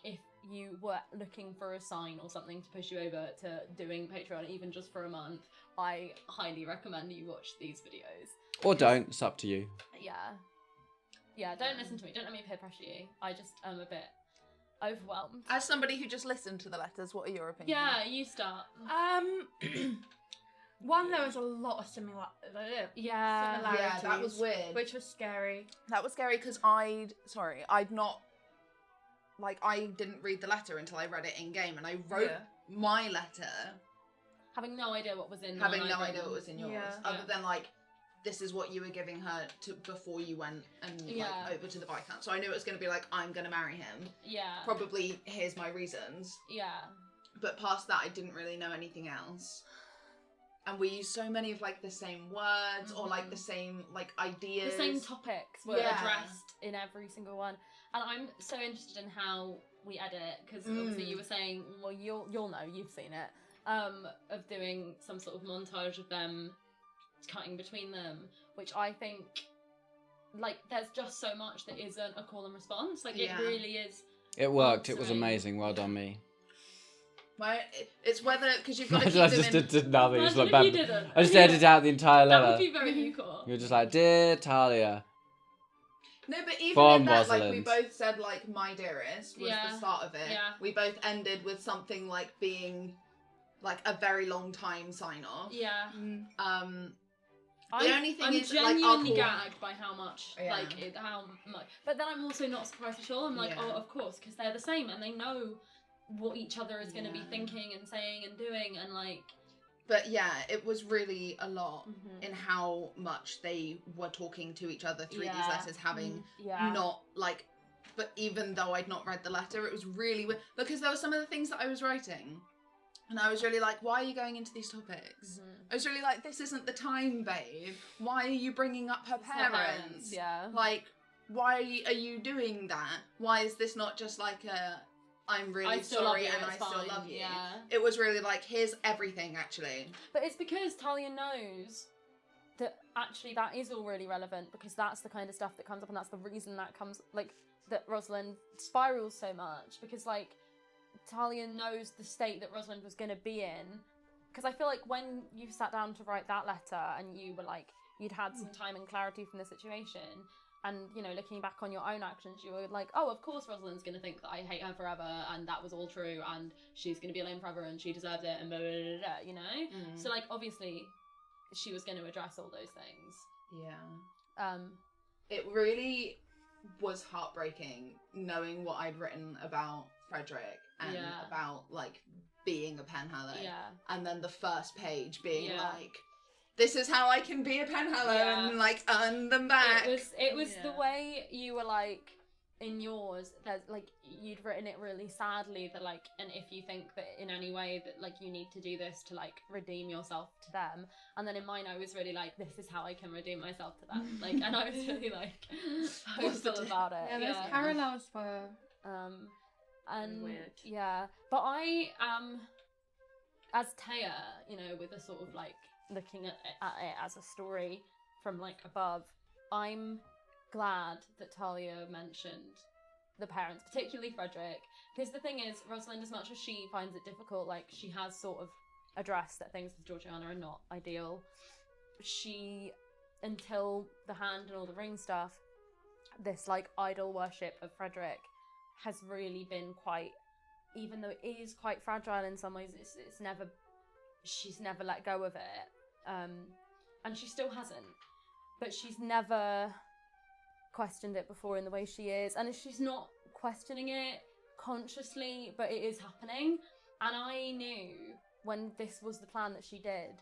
if you were looking for a sign or something to push you over to doing Patreon, even just for a month, I highly recommend you watch these videos. Or don't. It's up to you. Yeah, don't listen to me. Don't let me peer pressure you. I just am a bit overwhelmed. As somebody who just listened to the letters, what are your opinions? Yeah, you start. One, there was a lot of similarities. Yeah, that was weird. Which was scary. That was scary because I didn't read the letter until I read it in game, and I wrote my letter having no idea what was in what was in yours, other than like, this is what you were giving her before you went and like over to the Viscount. So I knew it was going to be like, I'm going to marry him. Yeah. Probably here's my reasons. Yeah. But past that, I didn't really know anything else. And we used so many of like the same words or like the same like ideas. The same topics were addressed in every single one. And I'm so interested in how we edit, because obviously you were saying, well, you'll know, you've seen it, of doing some sort of montage of them cutting between them, which I think, like, there's just so much that isn't a call and response. Like, it really is. It worked. It was amazing. Well done, me. It's whether, because you've got to keep I them just in... did nothing. Imagine if you didn't. I just edited out the entire letter. That would be very equal. You're just like, dear Talia. No, but even From in that, Rosalind. like, we both said, like, my dearest was the start of it. Yeah. We both ended with something, like, being, like, a very long time sign-off. Yeah. The only thing is, like, I'm genuinely gagged by how much, how much. But then I'm also not surprised at all. I'm like, oh, of course, because they're the same, and they know what each other is going to be thinking and saying and doing, and, like... But yeah, it was really a lot in how much they were talking to each other through these letters, having not, like... But even though I'd not read the letter, it was really weird. Because there were some of the things that I was writing, and I was really like, why are you going into these topics? I was really like, this isn't the time, babe. Why are you bringing up her parents? Yeah. Like, why are you doing that? Why is this not just like a... I'm really sorry and I still love you. Yeah. It was really like, here's everything, actually. But it's because Talia knows that actually that is all really relevant, because that's the kind of stuff that comes up, and that's the reason that comes, like, that Rosalind spirals so much, because, like, Talia knows the state that Rosalind was going to be in. Because I feel like when you sat down to write that letter and you were like, you'd had some time and clarity from the situation, and, you know, looking back on your own actions, you were like, oh, of course Rosalind's going to think that I hate her forever, and that was all true, and she's going to be alone forever, and she deserves it, and blah, blah, blah, blah, you know? So, like, obviously, she was going to address all those things. Yeah. It really was heartbreaking knowing what I'd written about Frederick and about, like, being a penhallow. Yeah. And then the first page being like... This is how I can be a penhallow and, like, earn them back. It was the way you were, like, in yours, that, like, you'd written it really sadly, that, like, and if you think that in any way that, like, you need to do this to, like, redeem yourself to them. And then in mine, I was really like, this is how I can redeem myself to them. Like, and I was really, like, hopeful about it. Yeah, there's parallels for... and weird. Yeah. But I am, as Taya, you know, with a sort of, like, looking at it as a story from, like, above, I'm glad that Talia mentioned the parents, particularly Frederick, because the thing is, Rosalind, as much as she finds it difficult, like, she has sort of addressed that things with Georgiana are not ideal. She, until the hand and all the ring stuff, this, like, idol worship of Frederick has really been quite, even though it is quite fragile in some ways, it's never, she's never let go of it. And she still hasn't, but she's never questioned it before in the way she is, and she's not questioning it consciously, but it is happening. And I knew when this was the plan that she did,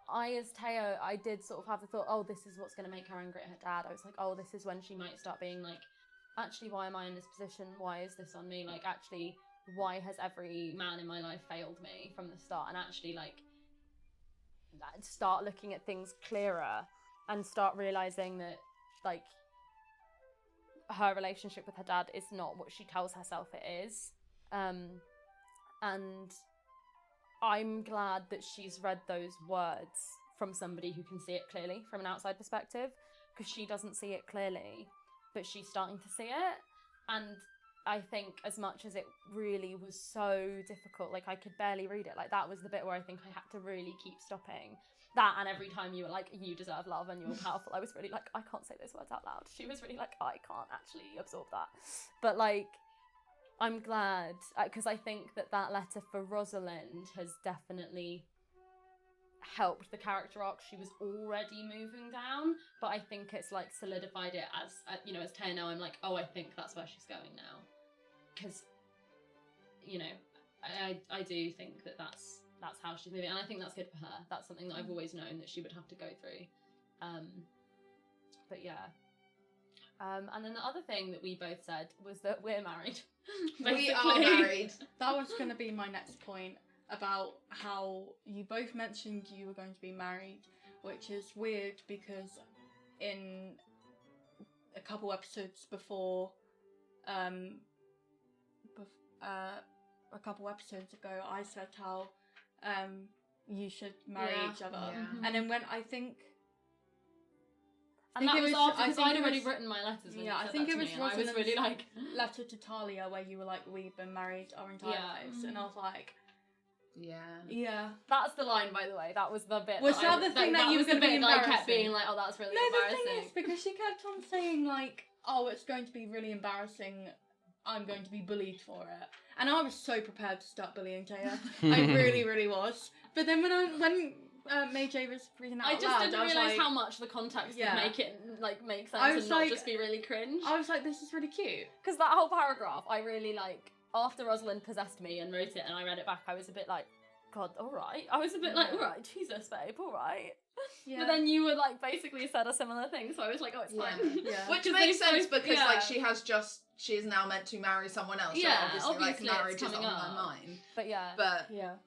as Taya, I did sort of have the thought, oh, this is what's going to make her angry at her dad. I was like, oh, this is when she might start being like, actually, why am I in this position? Why is this on me? Like, actually, why has every man in my life failed me from the start? And actually, like, start looking at things clearer and start realizing that, like, her relationship with her dad is not what she tells herself it is. And I'm glad that she's read those words from somebody who can see it clearly from an outside perspective, because she doesn't see it clearly, but she's starting to see it. And I think as much as it really was so difficult, like, I could barely read it. Like, that was the bit where I think I had to really keep stopping. That, and every time you were like, you deserve love and you're powerful, I was really like, I can't say those words out loud. She was really like, I can't actually absorb that. But, like, I'm glad, because I think that letter for Rosalind has definitely helped the character arc she was already moving down, but I think it's like solidified it as you know, as Taya now I'm like, oh, I think that's where she's going now, because you know, I do think that's how she's moving, and I think that's good for her. That's something that I've always known that she would have to go through. But yeah. And then the other thing that we both said was that we're married. We are married. That was going to be my next point about how you both mentioned you were going to be married, which is weird because in a couple episodes before, a couple episodes ago, I said how you should marry each other, and then when I think. And that was after, because I'd already written my letters when you said I think that it to was me, and I was really like... letter to Talia where you were like, we've been married our entire lives, and I was like... Yeah. That's the line, by the way. That was the bit. Was that the thing that you were going to be embarrassing? I kept being like, oh, that's really embarrassing. No, the thing is, because she kept on saying like, oh, it's going to be really embarrassing, I'm going to be bullied for it. And I was so prepared to start bullying Taya. I really, really was. But then when Maijai was freaking out I just loud, didn't realise how much the context would make it make sense and not just be really cringe. I was like, this is really cute. Because that whole paragraph, I really like, after Rosalind possessed me and wrote it and I read it back, I was a bit like, God, alright. I was a bit like, alright, Jesus, babe, alright. Yeah. But then you were like, basically said a similar thing, so I was like, oh, it's fine. Yeah. Which makes sense because like she is now meant to marry someone else. Yeah, so obviously like marriage is on my mind. But yeah.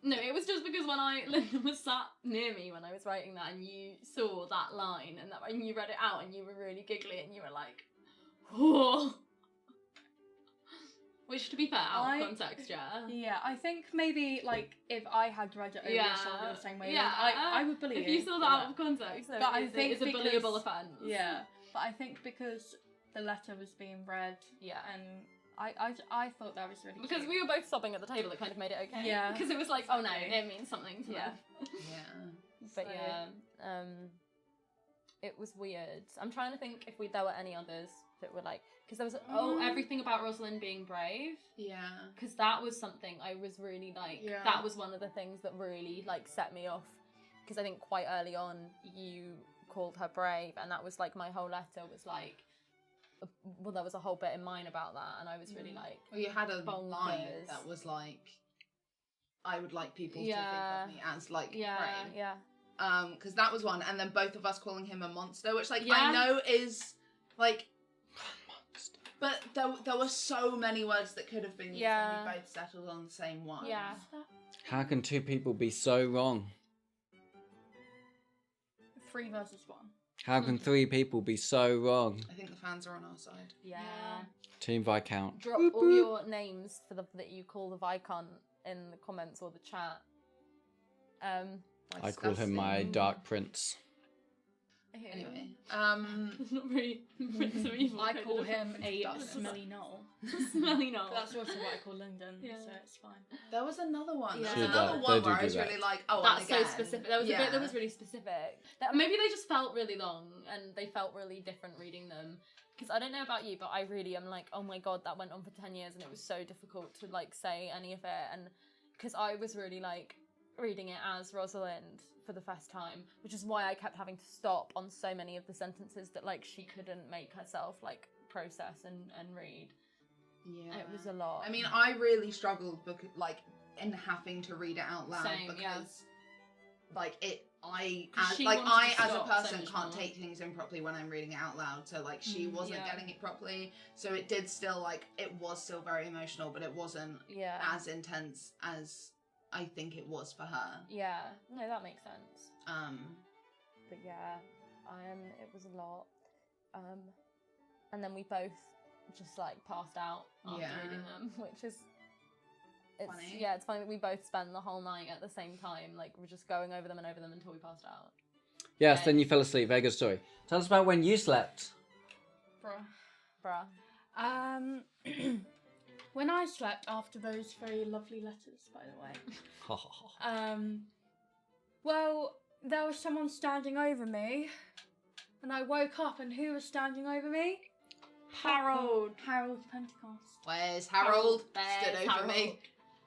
No, it was just because when Lyndon was sat near me when I was writing that and you saw that line and you read it out and you were really giggly and you were like, oh. Which, to be fair, out of context, Yeah, I think maybe, like, if I had read it over your shoulder the same way, I would bully you. If you saw that out of context, but I think it's a bullyable offence. Yeah, but I think because the letter was being read, and I thought that was really cute. Because we were both sobbing at the table, it kind of made it okay. Yeah. Because it was like, oh no, it means something to them. But it was weird. I'm trying to think if there were any others that were like, because there was everything about Rosalind being brave. Yeah. Because that was something I was really like. That was one of the things that really like set me off. Because I think quite early on you called her brave, and that was like my whole letter was like. Well, there was a whole bit in mine about that, and I was really like. Well, you had a line that was like, I would like people to think of me as like brave. Yeah. Because that was one, and then both of us calling him a monster, which like I know is like. But there were so many words that could have been used, and we both settled on the same one. Yeah. How can two people be so wrong? 3 versus 1. How can 3 people be so wrong? I think the fans are on our side. Yeah. Team Viscount. Drop all your names for that you call the Viscount in the comments or the chat. I call him my Dark Prince. Anyway, it's not very Prince of Evil. I call him a smelly knoll. Smelly knoll. That's also what I call Lyndon, so it's fine. There was another one. Yeah. There was another one where I was really like, oh, that's so specific. There was a bit that was really specific. Maybe they just felt really long and they felt really different reading them. Because I don't know about you, but I really am like, oh my god, that went on for 10 years and it was so difficult to like say any of it. And because I was really like reading it as Rosalind for the first time, which is why I kept having to stop on so many of the sentences that like she couldn't make herself like process and read. Yeah, it was a lot. I mean, I really struggled like in having to read it out loud because like I as a person can't take things in properly when I'm reading it out loud, so like she wasn't getting it properly, so it did still like it was still very emotional, but it wasn't as intense as I think it was for her. Yeah, no, that makes sense. But yeah, it was a lot. And then we both just like passed out after reading them, which is funny. Yeah, it's funny that we both spent the whole night at the same time, like we're just going over them and over them until we passed out. Yes, then you fell asleep. Very good story. Tell us about when you slept. Bruh. When I slept after those very lovely letters, by the way. Well, there was someone standing over me, and I woke up, and who was standing over me? Harold Pentecost. Where's Harold? Stood over me.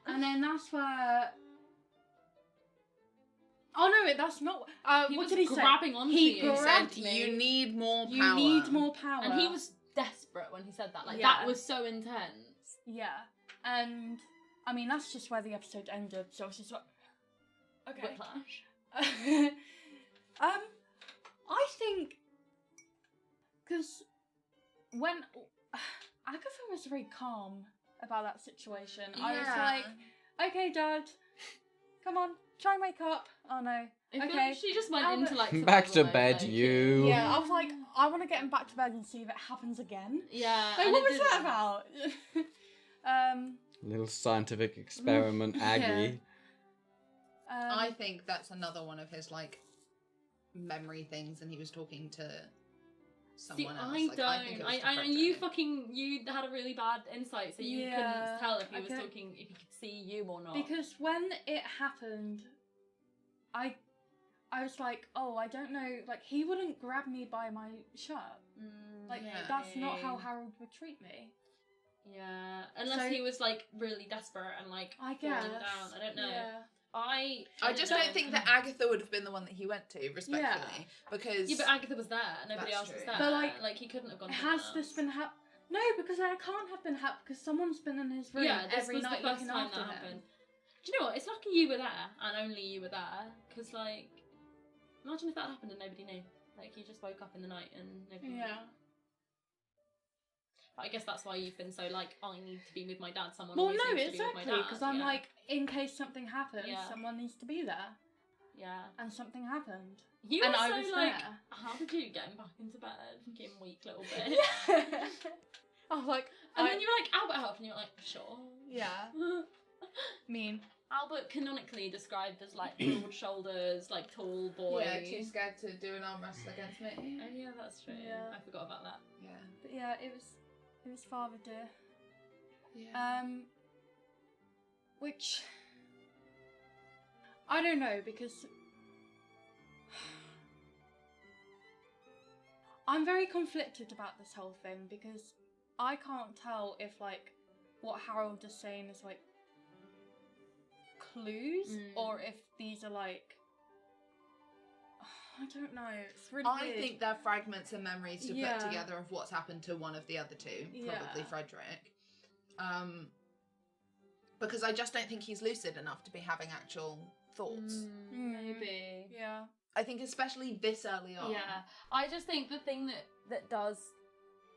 And then that's where Oh no, that's not. What did he say? Grabbing onto He you. grabbed He said, me. "You need more power. You need more power." And he was desperate when he said that. Like, Yeah. that was so intense. Yeah, and I mean that's just where the episode ended. So I was just like, okay. Whiplash. I think because when Agatha was very calm about that situation, I was like, okay, Dad, come on, try and wake up. Oh no. Okay. She just went into like Back to survival bed, mode, you. Yeah, I was like, I want to get him back to bed and see if it happens again. Yeah. Like, and what it was that didn't. about? Little scientific experiment, Aggie. I think that's another one of his like memory things, and he was talking to someone else. I Like, don't. I think it was to You had a really bad insight, so you couldn't tell if he was talking, if he could see you or not. Because when it happened, I was like, oh, I don't know, like, he wouldn't grab me by my shirt. Like, that's not how Harold would treat me. Yeah, unless he was, like, really desperate and, like, I guess. falling down. I don't know. Yeah. I just don't think that Agatha would have been the one that he went to, respectfully, because... Yeah, but Agatha was there. Nobody That's else was true. there. But, like, he couldn't have gone Has this been No, because I can't have been because someone's been in his room every night looking after him. Happened. Do you know what? It's lucky you were there, and only you were there, because, like, imagine if that happened and nobody knew. Like, you just woke up in the night and nobody knew. Yeah. But I guess that's why you've been so, like, I need to be with my dad. Someone Well, always no, needs to be with my exactly, dad. because I'm like, in case something happens, Yeah. someone needs to be there. Yeah. And something happened. You and were I so, was like, there. how did you get him back into bed? Give him weak little bit. I was like... And then you were like, Albert help, and you were like, sure. Yeah. Mean. Albert canonically described as, like, broad shoulders, like, tall boy. Yeah, too scared to do an arm wrestle against me. Oh yeah, that's true. Yeah. I forgot about that. Yeah. But yeah, it was Father Dear. Yeah. Which... I don't know, because... I'm very conflicted about this whole thing, because I can't tell if, like, what Harold is saying is, like, clues, or if these are, like... I don't know, it's really weird. I think they're fragments and memories to put together of what's happened to one of the other two, probably Frederick. Because I just don't think he's lucid enough to be having actual thoughts. Maybe. Yeah. I think especially this early on. Yeah. I just think the thing that does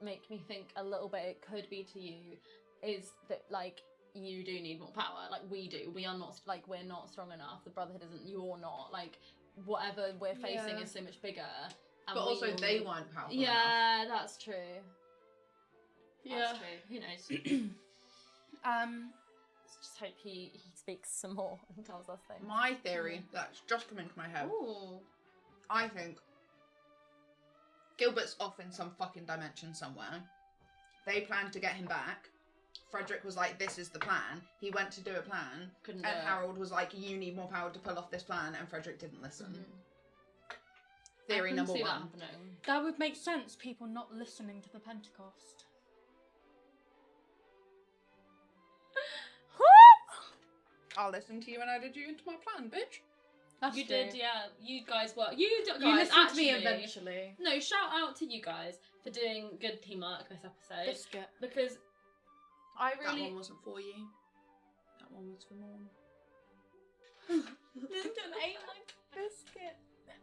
make me think a little bit it could be to you is that, like, you do need more power. Like, we do. We are not, like, we're not strong enough. The Brotherhood isn't, you're not. Like, whatever we're facing is so much bigger. And but also they weren't powerful enough. Yeah, that's true. Yeah. That's true. Who knows? Let's just hope he speaks some more and tells us things. My theory, that's just come into my head. Ooh. I think Gilbert's off in some fucking dimension somewhere. They planned to get him back. Frederick was like, this is the plan. He went to do a plan. Couldn't and do it. Harold was like, you need more power to pull off this plan. And Frederick didn't listen. Theory number see one. That happening. That would make sense, people not listening to the Pentecost. I'll listen to you when I did you into my plan, bitch. That's You true. did, yeah. You guys were. You guys You listened actually, to me eventually. No, shout out to you guys for doing good teamwork this episode. Biscuit. Because I That really. one wasn't for you. That one was for Morne. Lyndon ate my biscuit.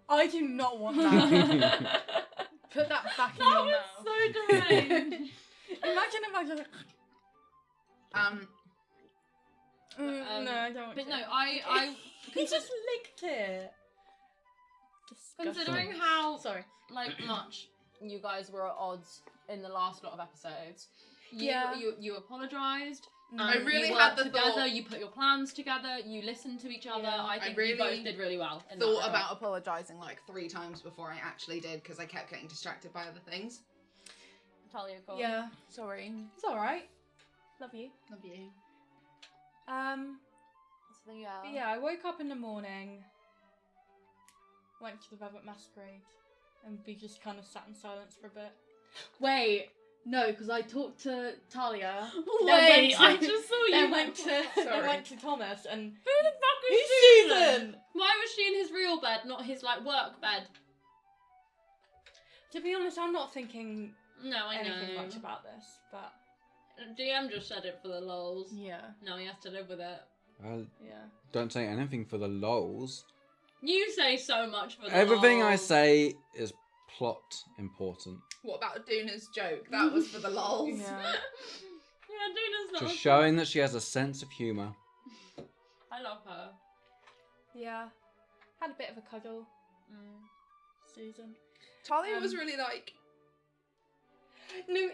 I do not want that. Put that back in your mouth. So deranged. Imagine. No, I don't want But to. no, I He just licked it. Disgusting. considering how Sorry. like much you guys were at odds in the last lot of episodes. Yeah. You apologised. I really you had worked the together. thought. You put your plans together. You listened to each other. Yeah. I think really you both did really well. In that Thought regard. about apologising like 3 times before I actually did because I kept getting distracted by other things. Talia, go on. Yeah. Sorry. It's alright. Love you. Love you. So yeah. But yeah, I woke up in the morning, went to the Velvet Masquerade, and we just kind of sat in silence for a bit. Wait, no, because I talked to Talia. Wait, I just saw you. They went to Sorry. Thomas, and Who the fuck It's Susan! Why was she in his real bed, not his, like, work bed? To be honest, I'm not thinking anything much about this, but... DM just said it for the lols. Yeah. No, he has to live with it. Don't say anything for the lols. You say so much for the Everything lols. I say is plot important. What about Aduna's joke? That was for the lols. Yeah. Duna's not. Just showing that she has a sense of humour. I love her. Yeah. Had a bit of a cuddle. Susan. Talia was really like... No,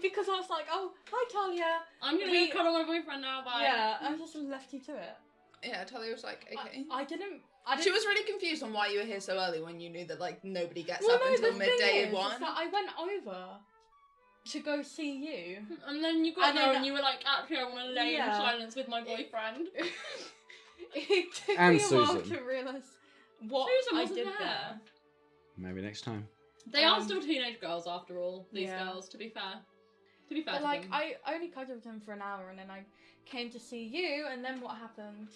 because I was like, oh, hi Talia. I'm gonna go cuddle my boyfriend now, bye. Yeah, I just left you to it. Yeah, Talia was like, okay. I didn't... She was really confused on why you were here so early when you knew that, like, nobody gets Well, up no, until the thing midday is one. that I went over to go see you. And then you got there and you were like, actually, I want to lay in silence with my boyfriend. It took And me a while Susan. to realise what Susan I wasn't did there. there. Maybe next time. They are still teenage girls after all, these girls, to be fair. But, to like, them. I only cuddled him for an hour and then I came to see you and then what happened?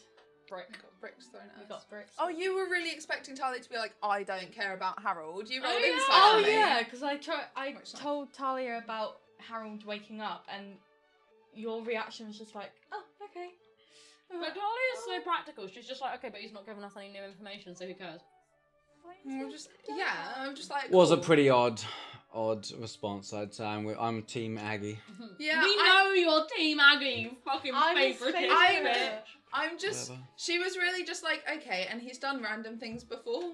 We got bricks thrown at We us. got bricks. Oh, you were really expecting Talia to be like, I don't care about Harold. You rolled Oh, yeah. insight Oh on me. yeah, because I Which one? told Talia about Harold waking up and your reaction was just like, oh, okay. But Talia is so practical. She's just like, okay, but he's not giving us any new information, so who cares? I'm just like, Was a cool. pretty odd response, I'd say. I'm Team Aggie. Yeah, we know you're Team Aggie, you fucking I'm his favourite favourite. bitch. I'm just. Whatever. She was really just like, okay, and he's done random things before,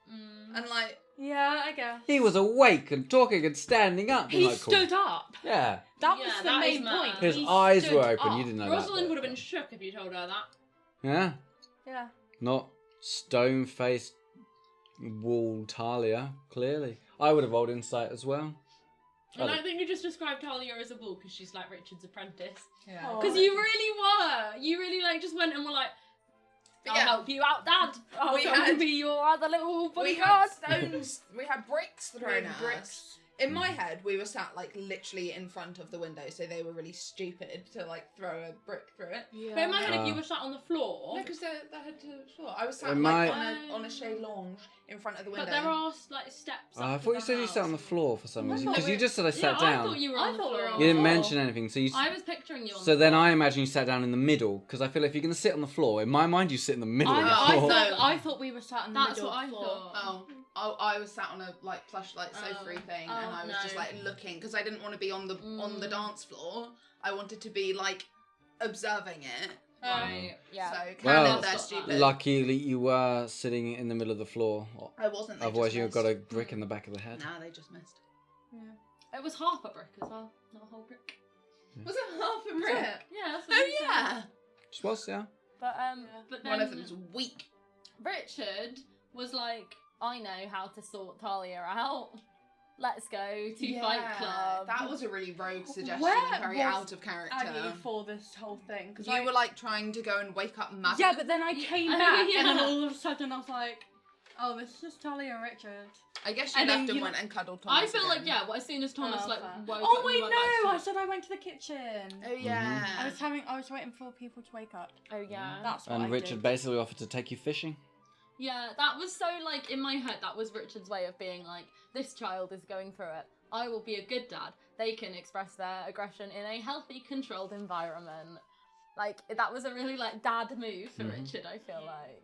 and like, Yeah, I guess. He was awake and talking and standing up. He Like, cool. stood up. Yeah. That Yeah, was the that is main mad. point. His He eyes stood were open. up. You didn't know Rosalind that. would have been shook if you told her that. Yeah. Yeah. Not stone-faced wall Talia, clearly. I would have rolled insight as well. And I think you just described Talia as a bull because she's like Richard's apprentice. yeah. Oh. Because you really were. You really like just went and were like, I'll Yeah. help you out, Dad. I'll We go had- and be your other little We bodyguard. had stones. We had bricks thrown at us. Bricks. In my head, we were sat like literally in front of the window, so they were really stupid to like throw a brick through it. Yeah. But in my head, if you Ah. were sat on the floor, No, because they had to floor. I was sat In like my- on a chaise lounge in front of the window. but there are like steps. I up thought to you said you house. sat on the floor for some I reason. thought Because you we- just said I Yeah, sat I down. thought you were I on the thought we floor. were on You didn't the floor. mention anything, so you. I was picturing you on So the then floor. I imagine you sat down in the middle, because I feel if you're going to sit on the floor, in my mind you sit in the middle of the I floor. thought we were sat in the That's middle what I of the floor. thought. I was sat on a like plush like sofa thing, Oh, and I was just no. like looking because I didn't want to be on the dance floor. I wanted to be like observing it. Right. Yeah. So Well, Canada, they're Stop that. stupid. Luckily, you were sitting in the middle of the floor. I wasn't. They Otherwise, just you've got missed. a brick in the back of the head. Nah, they just missed. It was half a brick as well, not a whole brick. Was it half a brick? Yeah. That's what Oh you said. yeah. Just was, yeah. But then One of them's weak. Richard was like, I know how to sort Talia out. Let's go to Fight Club. That was a really rogue suggestion, Where very was out of character. Aggie for this whole thing. Cause You were like trying to go and wake up Madam. yeah, but then I came Oh, back and then yeah. all of a sudden I was like, oh, this is just Talia and Richard. I guess you And then left and you- went and cuddled Thomas I feel like, again. yeah, well, as soon as Thomas like fair. woke Oh up, wait, we went back no! to I said I went to the kitchen. Oh yeah. I was waiting for people to wake up. Oh yeah. That's what I And Richard did. basically offered to take you fishing. Yeah, that was so like in my head. That was Richard's way of being like, this child is going through it. I will be a good dad. They can express their aggression in a healthy, controlled environment. Like that was a really like dad move for Richard. I feel like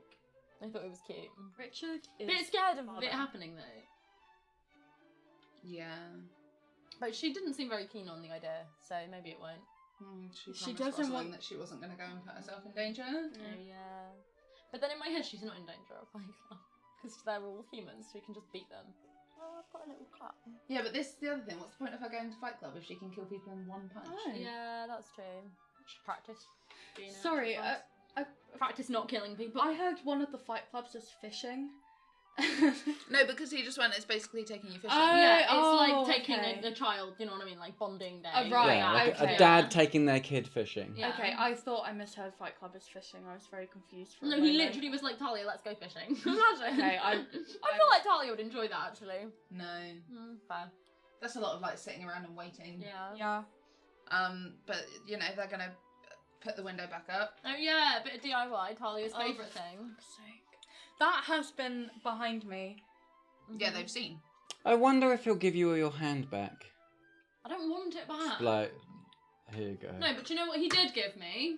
I thought it was cute. Richard is Bit scared of father. it happening though. Yeah. But she didn't seem very keen on the idea, so maybe it won't. She doesn't doesn't want- that she wasn't going to go and put herself in danger. Oh yeah. But then in my head, she's not in danger of Fight Club because they're all humans, so we can just beat them. Oh, I've got a little cut. Yeah, but this is the other thing. What's the point of her going to Fight Club if she can kill people in one punch? Oh. Yeah, that's true. Practice. being a Sorry, class. Practice not killing people. I heard one of the fight clubs is fishing. No, because he just went, it's basically taking you fishing. Yeah, it's Oh, like taking okay. a child, you know what I mean? Like bonding day. Oh, right, Yeah, like okay. a dad taking their kid fishing. Yeah. Okay, I thought I misheard fight club as fishing. I was very confused for a No, moment. he literally was like, Talia, let's go fishing. Imagine. Okay, I feel like Talia would enjoy that actually. No. Fair. That's a lot of like sitting around and waiting. Yeah. Yeah. But you know, they're going to Put the window back up. Oh yeah, a bit of DIY, Talia's favourite thing. Sake. That has been behind me. Yeah, they've seen. I wonder if he'll give you your hand back. I don't want it back. Like, here you go. No, but you know what he did give me?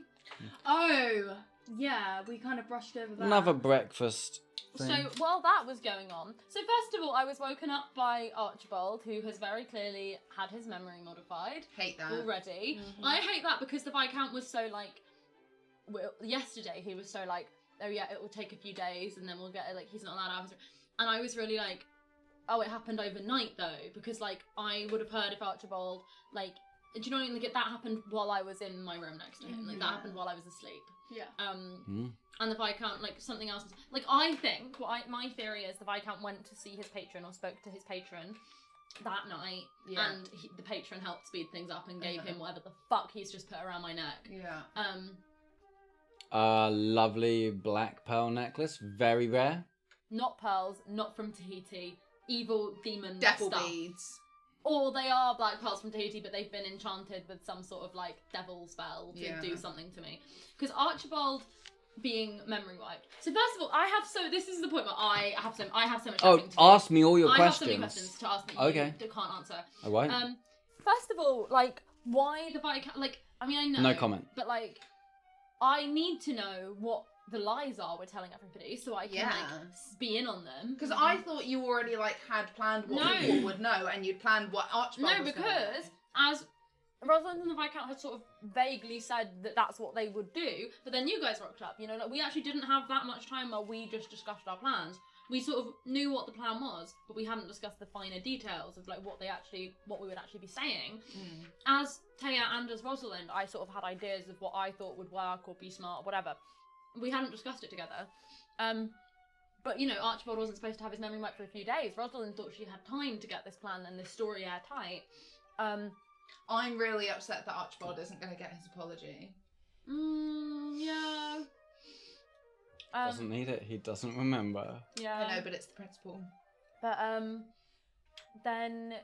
Oh, yeah, we kind of brushed over that. Another breakfast thing. So while that was going on, so first of all, I was woken up by Archibald, who has very clearly had his memory modified. Hate that. Already. I hate that because the Viscount was so like, yesterday he was so like, oh yeah, it will take a few days and then we'll get it, like, he's not allowed out. And I was really like, oh, it happened overnight though, because like, I would have heard if Archibald, like, do you know what I mean? Like, that happened while I was in my room next to him. Like, that happened while I was asleep. Yeah. And the Viscount, like, something else was... Like, I think, my theory is the Viscount went to see his patron or spoke to his patron that night, and the patron helped speed things up and gave him whatever the fuck he's just put around my neck. Yeah. Lovely black pearl necklace. Very rare. Not pearls, not from Tahiti. Evil demon Devil stuff. beads. Or they are black pearls from Tahiti, but they've been enchanted with some sort of, like, devil spell to do something to me. Because Archibald being memory wiped. So first of all, this is the point where I have so much Oh, to do. ask me all your questions. I have so many questions to ask that you can't answer. I won't. First of all, like, why the Viscount, like, I mean, I know. No comment. But, like, I need to know what the lies are we're telling everybody so I can, like, be in on them. Because I thought you already, like, had planned what people would know and you'd planned what Archibald was because as Rosalind and the Viscount had sort of vaguely said that that's what they would do, but then you guys rocked up, you know, like, we actually didn't have that much time where we just discussed our plans. We sort of knew what the plan was, but we hadn't discussed the finer details of, like, what we would actually be saying. As Taya and as Rosalind, I sort of had ideas of what I thought would work or be smart or whatever. We hadn't discussed it together. But, you know, Archibald wasn't supposed to have his memory wiped for a few days. Rosalind thought she had time to get this plan and this story airtight. I'm really upset that Archibald isn't going to get his apology. Yeah. Doesn't need it. He doesn't remember. Yeah. I know, but it's the principle. But, then...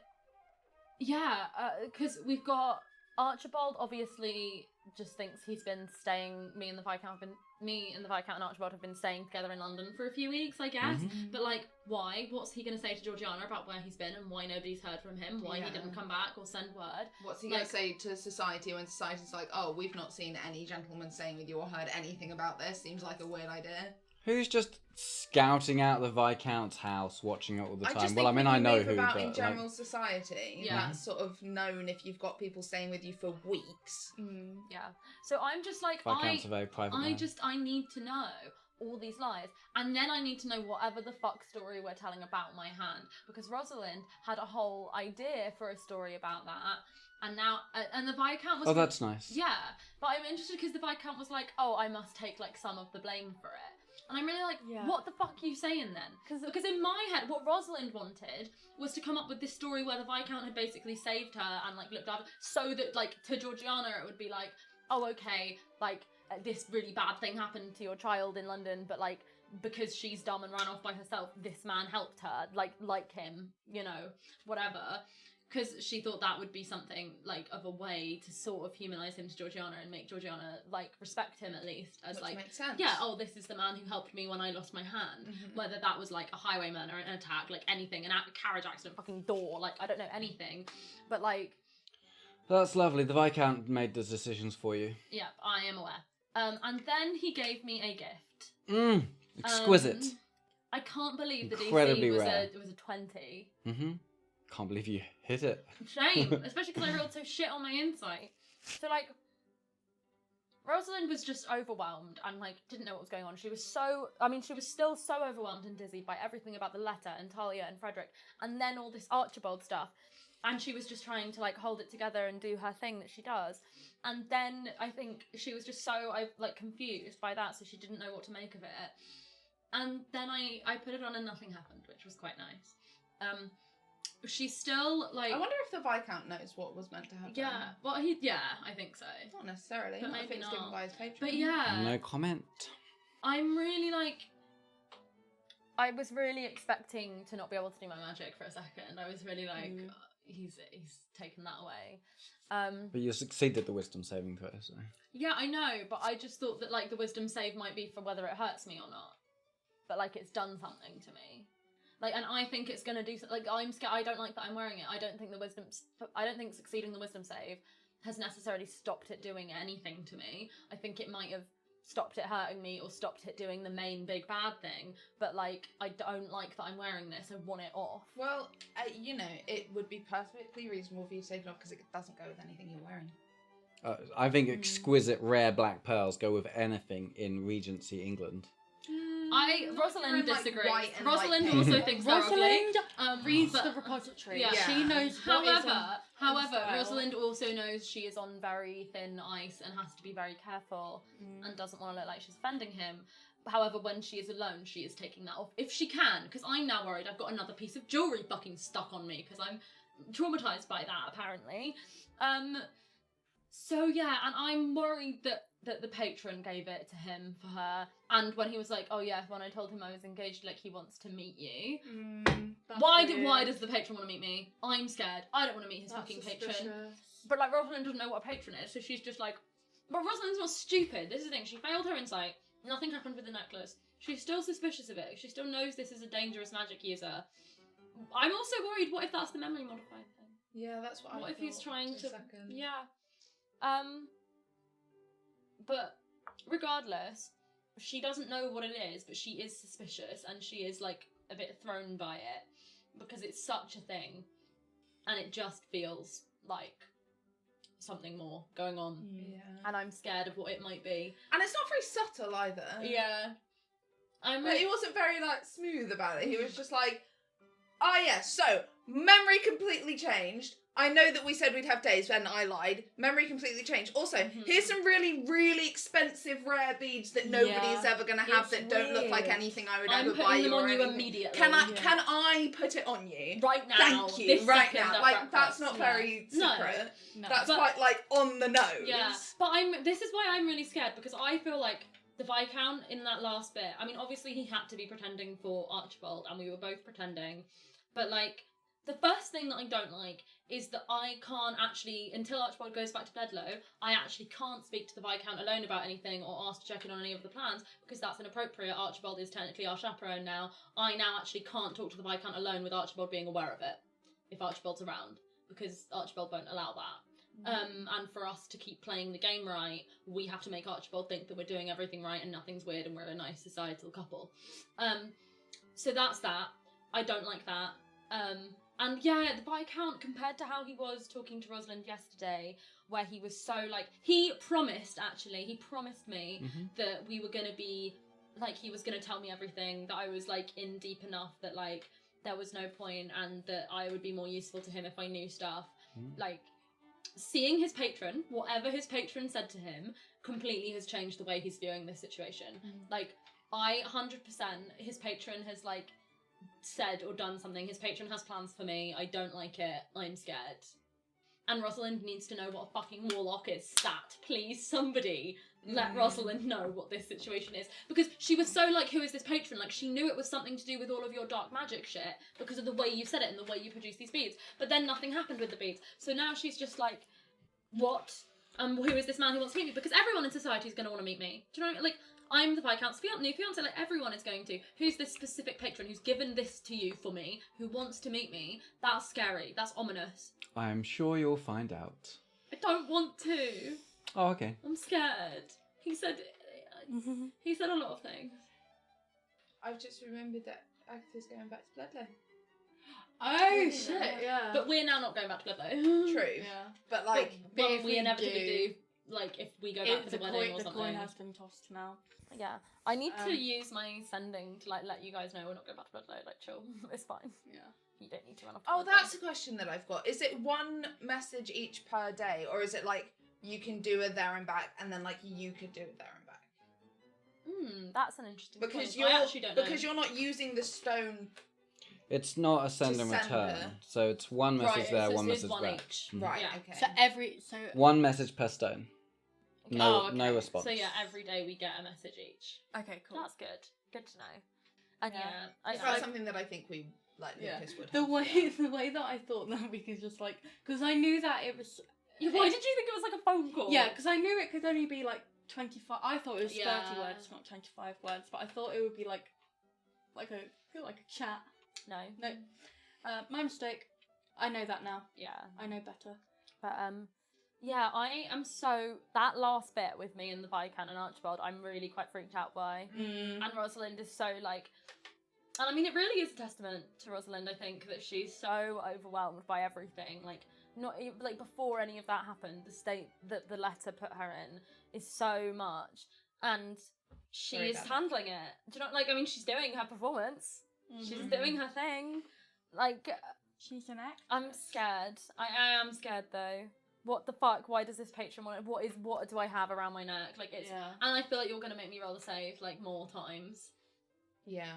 Yeah, because we've got... Archibald obviously just thinks he's been staying... Me and the Viscount and Archibald have been staying together in London for a few weeks, I guess. But, like, why? What's he going to say to Georgiana about where he's been and why nobody's heard from him? Why he didn't come back or send word? What's he going to say to society when society's like, oh, we've not seen any gentleman staying with you or heard anything about this? Seems like a weird idea. Who's just scouting out the Viscount's house, watching it all the time? Just Well, I mean, I know who, about but in general like... society, that's sort of known if you've got people staying with you for weeks. Yeah. So I'm just like, Viscount's a very private man. I need to know all these lies, and then I need to know whatever the fuck story we're telling about my hand, because Rosalind had a whole idea for a story about that. And now, and the Viscount was... Oh, that's nice. Yeah, but I'm interested because the Viscount was like, oh, I must take, like, some of the blame for it. And I'm really like, what the fuck are you saying then? Because in my head, what Rosalind wanted was to come up with this story where the Viscount had basically saved her and, like, looked after, so that, like, to Georgiana it would be like, oh, okay, like, this really bad thing happened to your child in London, but, like, because she's dumb and ran off by herself, this man helped her, like him, you know, whatever. Because she thought that would be something, like, of a way to sort of humanise him to Georgiana and make Georgiana, like, respect him at least. As, which like, makes sense. Yeah, oh, this is the man who helped me when I lost my hand. Whether that was, like, a highwayman or an attack, like, anything, a carriage accident, fucking door, like, I don't know, anything. But, like... That's lovely. The Viscount made the decisions for you. Yeah, I am aware. And then he gave me a gift. Exquisite. I can't believe the Incredibly DC rare. was a 20. Can't believe you hit it. Shame, especially because I rolled so shit on my insight. So, like, Rosalind was just overwhelmed and, like, didn't know what was going on. She was still so overwhelmed and dizzy by everything about the letter and Talia and Frederick, and then all this Archibald stuff. And she was just trying to, like, hold it together and do her thing that she does. And then I think she was just so, like, confused by that, so she didn't know what to make of it. And then I put it on and nothing happened, which was quite nice. She's still, like... I wonder if the Viscount knows what was meant to happen. Yeah, well, I think so. Not necessarily. But not if maybe it's not. given by his patron. But yeah. No comment. I'm really, like... I was really expecting to not be able to do my magic for a second. I was really like, he's taken that away. But you succeeded the wisdom saving throw, so... Yeah, I know, but I just thought that, like, the wisdom save might be for whether it hurts me or not. But, like, it's done something to me. Like, and I think it's gonna do something. Like, I'm scared. I don't like that I'm wearing it. I don't think succeeding the wisdom save has necessarily stopped it doing anything to me. I think it might have stopped it hurting me or stopped it doing the main big bad thing. But, like, I don't like that I'm wearing this. I want it off. Well, you know, it would be perfectly reasonable for you to take it off because it doesn't go with anything you're wearing. I think exquisite rare black pearls go with anything in Regency England. Rosalind disagrees. White and Rosalind light also pink. thinks they're ugly. Rosalind reads the repository. Yeah. She knows what is However, style. Rosalind also knows she is on very thin ice and has to be very careful and doesn't want to look like she's offending him. However, when she is alone, she is taking that off if she can, because I'm now worried I've got another piece of jewellery fucking stuck on me because I'm traumatised by that, apparently. So yeah, and I'm worried that the patron gave it to him for her, and when he was like, oh yeah, when I told him I was engaged, like, he wants to meet you. Why does the patron want to meet me? I'm scared. I don't want to meet his fucking patron. But, like, Rosalind doesn't know what a patron is, so she's just like, but Rosalind's not stupid. This is the thing, she failed her insight. Nothing happened with the necklace. She's still suspicious of it. She still knows this is a dangerous magic user. I'm also worried, what if that's the memory modified thing? Yeah, that's what I What if he's thought trying for a to... second. Yeah. But regardless, she doesn't know what it is, but she is suspicious, and she is, like, a bit thrown by it, because it's such a thing, and it just feels like something more going on. Yeah. And I'm scared of what it might be. And it's not very subtle either. Yeah. But he wasn't very, like, smooth about it. He was just like, oh yeah, so, memory completely changed. I know that we said we'd have days, and I lied. Memory completely changed. Also, here's some really, really expensive rare beads that nobody's ever going to have that don't look like anything I would ever buy you. I'm putting them on you immediately. Can I put it on you? Right now. Thank you. Right now. Like, breakfast. that's not very secret. No. That's quite, like, on the nose. Yeah. But this is why I'm really scared, because I feel like the Viscount in that last bit, I mean, obviously he had to be pretending for Archibald, and we were both pretending, but, like, the first thing that I don't like is that I can't actually, until Archibald goes back to Bedlow, I actually can't speak to the Viscount alone about anything or ask to check in on any of the plans, because that's inappropriate. Archibald is technically our chaperone now. I now actually can't talk to the Viscount alone with Archibald being aware of it, if Archibald's around, because Archibald won't allow that. And for us to keep playing the game right, we have to make Archibald think that we're doing everything right and nothing's weird and we're a nice societal couple. So that's that. I don't like that. And yeah, the Viscount, compared to how he was talking to Rosalind yesterday, where he was so, like, he promised me that we were going to be, like, he was going to tell me everything, that I was, like, in deep enough that, like, there was no point, and that I would be more useful to him if I knew stuff. Like, seeing his patron, whatever his patron said to him, completely has changed the way he's viewing this situation. Like, 100%, his patron has, like, said or done something. His patron has plans for me. I don't like it. I'm scared. And Rosalind needs to know what a fucking warlock is. Stat. Please, somebody let Rosalind know what this situation is. Because she was so like, who is this patron? Like, she knew it was something to do with all of your dark magic shit because of the way you said it and the way you produce these beads. But then nothing happened with the beads. So now she's just like, what? Who is this man who wants to meet me? Because everyone in society is going to want to meet me. Do you know what I mean? Like, I'm the Viscount's new fiance, like, everyone is going to. Who's this specific patron who's given this to you for me, who wants to meet me? That's scary. That's ominous. I am sure you'll find out. I don't want to. Oh, okay. I'm scared. He said a lot of things. I've just remembered that Agatha's going back to Bedlow. Oh, shit, yeah. But we're now not going back to Bedlow. True. Yeah. But, like, but we inevitably do. Like, if we go back for the wedding or something. The coin has been tossed now. Yeah. I need to use my sending to, like, let you guys know we're not going back to Bedlow. Like, chill. It's fine. Yeah. You don't need to run off. Oh, that's a question that I've got. Is it one message each per day? Or is it, like, you can do a there and back, and then, like, you could do a there and back? That's an interesting because point. Because you're not using the stone... It's not a send and return, so it's one message there, one message back. Right, yeah. okay. So one message per stone. Okay. No, no response. So yeah, every day we get a message each. Okay, cool. That's good. Good to know. And That's something that I think we, like, Lucas would the way that I thought that we could just, like, because I knew that it was Why did you think it was like a phone call? Yeah, because I knew it could only be like 25. I thought it was 30 Yeah. words, not 25 words, but I thought it would be like a chat. No. My mistake. I know that now. Yeah. I know better. But yeah, I am so that last bit with me and the Viscount and Archibald, I'm really quite freaked out by. And Rosalind is so like, and I mean it really is a testament to Rosalind. I think that she's so overwhelmed by everything. Like not like before any of that happened, the state that the letter put her in is so much, and she is handling it. Do you know? Like I mean, she's doing her performance. She's doing her thing. Like she's an actress. I'm scared. I am scared though. What the fuck? Why does this patron want it? What do I have around my neck? Like it's and I feel like you're gonna make me roll the save like more times. Yeah.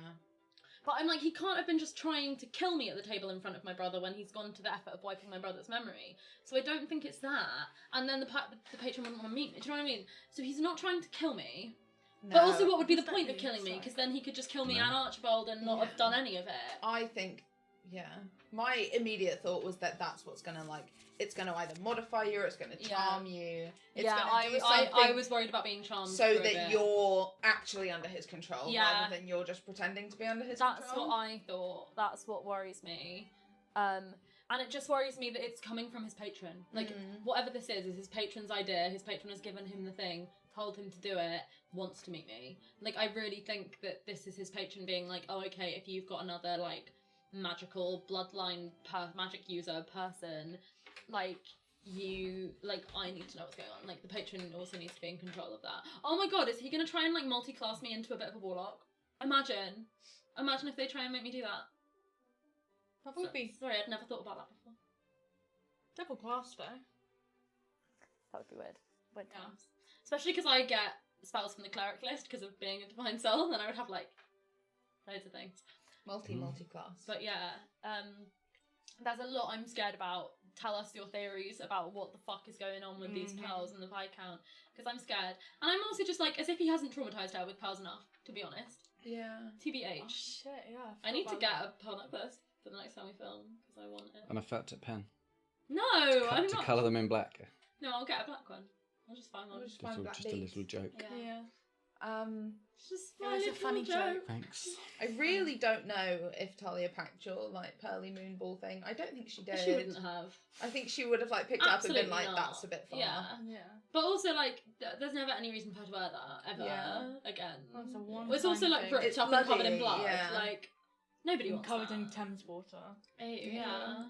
But I'm like, he can't have been just trying to kill me at the table in front of my brother when he's gone to the effort of wiping my brother's memory. So I don't think it's that. And then the patron wouldn't want to meet me. Do you know what I mean? So he's not trying to kill me. No. But also, what would be the point of killing me? Because then he could just kill me and Archibald and not have done any of it. I think, my immediate thought was that that's what's going to, like, it's going to either modify you or it's going to charm you. It's going to do something I was worried about being charmed. so that you're actually under his control rather than you're just pretending to be under his control. That's what I thought. That's what worries me. And it just worries me that it's coming from his patron. Like, whatever this is his patron's idea. His patron has given him the thing, told him to do it, wants to meet me. Like, I really think that this is his patron being like, oh, okay, if you've got another, like, magical bloodline magic user person, like, I need to know what's going on. Like, the patron also needs to be in control of that. Oh my god, is he going to try and, like, multi-class me into a bit of a warlock? Imagine if they try and make me do that. That would be... Sorry, I'd never thought about that before. Double class, though. That would be weird. Weird times. Especially because I get spells from the cleric list because of being a divine soul, and I would have, like, loads of things. Multi-class. But yeah, there's a lot I'm scared about. Tell us your theories about what the fuck is going on with these pearls and the Viscount, because I'm scared. And I'm also just like, as if he hasn't traumatised her with pearls enough, to be honest. Yeah. TBH. Oh, shit, yeah. I need to get a pearl necklace for the next time we film, because I want it. And a fat tip pen. No, I'm not. To colour them in black. No, I'll get a black one. I'll just find one. Just a little joke. Yeah. It's just a funny joke. Thanks. I really don't know if Talia packed your like pearly moon ball thing. I don't think she did. She wouldn't have. I think she would have like picked it up and been like, "That's a bit far." Yeah. But also like, there's never any reason for her to wear that ever again. That's a one. It's also like ripped up and covered in blood. Yeah. Like nobody wants covered that. in Thames water. Yeah.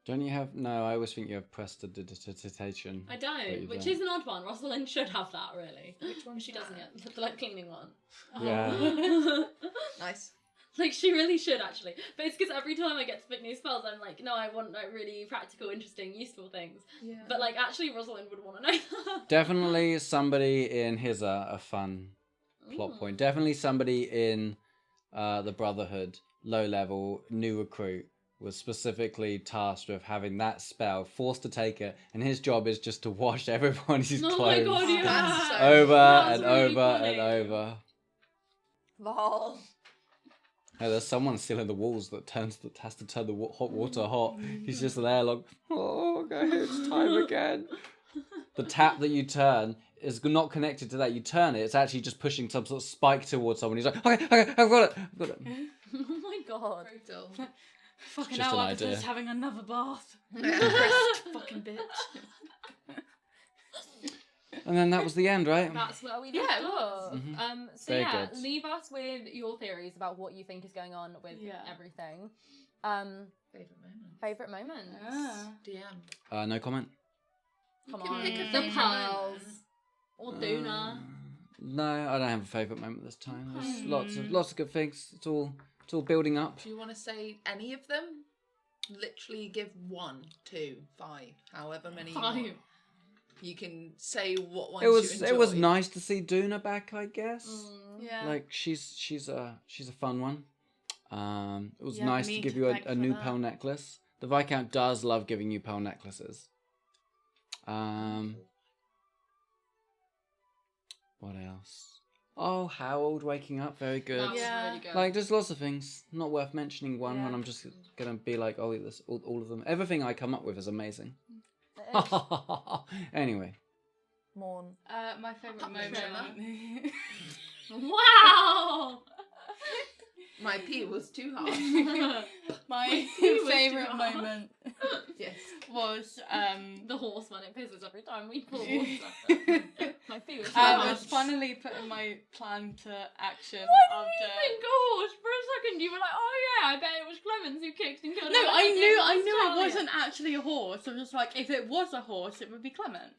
Don't you have? No, I always think you have prestidigitation. I don't, which is an odd one. Rosalind should have that, really. Which one? She doesn't yet. The like cleaning one. Yeah. Nice. Like she really should actually, but it's because every time I get to pick new spells, I'm like, no, I want like really practical, interesting, useful things. Yeah. But like actually, Rosalind would want to know that. Definitely somebody in his a fun plot point. Definitely somebody in the Brotherhood, low level, new recruit, was specifically tasked with having that spell, forced to take it, and his job is just to wash everybody's clothes my god, yeah. over and really over funny. and over. Lol. Hey, there's someone still in the walls that has to turn the hot water hot. He's just there like, oh, okay, it's time again. The tap that you turn is not connected to that. You turn it, it's actually just pushing some sort of spike towards someone. He's like, okay, I've got it. Oh my god. Brutal. Fucking Just hell, an Agatha's idea. having another bath. Depressed fucking bitch. And then that was the end, right? That's where we Yeah, left it off. Mhm. So Very yeah, good. leave us with your theories about what you think is going on with everything. Favorite moments. DM. No comment. Come can on. pick a The favourite pearls. Or Duna. No, I don't have a favourite moment this time. There's lots of good things. It's all building up. Do you want to say any of them? Literally give 1, 2, 5, however many you want. You can say what ones you enjoy. It was nice to see Duna back, I guess. Yeah. Like she's a fun one. It was Yeah, nice me to give to you thank a for new that. pearl necklace. The Viscount does love giving you pearl necklaces. What else? Oh, Harold waking up, very good. That was Yeah. really good. Like, there's lots of things. Not worth mentioning one when I'm just gonna be like, oh, this all of them. Everything I come up with is amazing. Anyway. Morne. My favourite moment. Wow! My pee was too hard. My favourite moment Yes. was the horse man. It pisses every time we pull water. My pee was too hard. was finally putting my plan to action. Why did you think a horse? For a second you were like, oh yeah, I bet it was Clemens who kicked and killed No, him. I knew Talia. it wasn't actually a horse. I was just like, if it was a horse, it would be Clemens.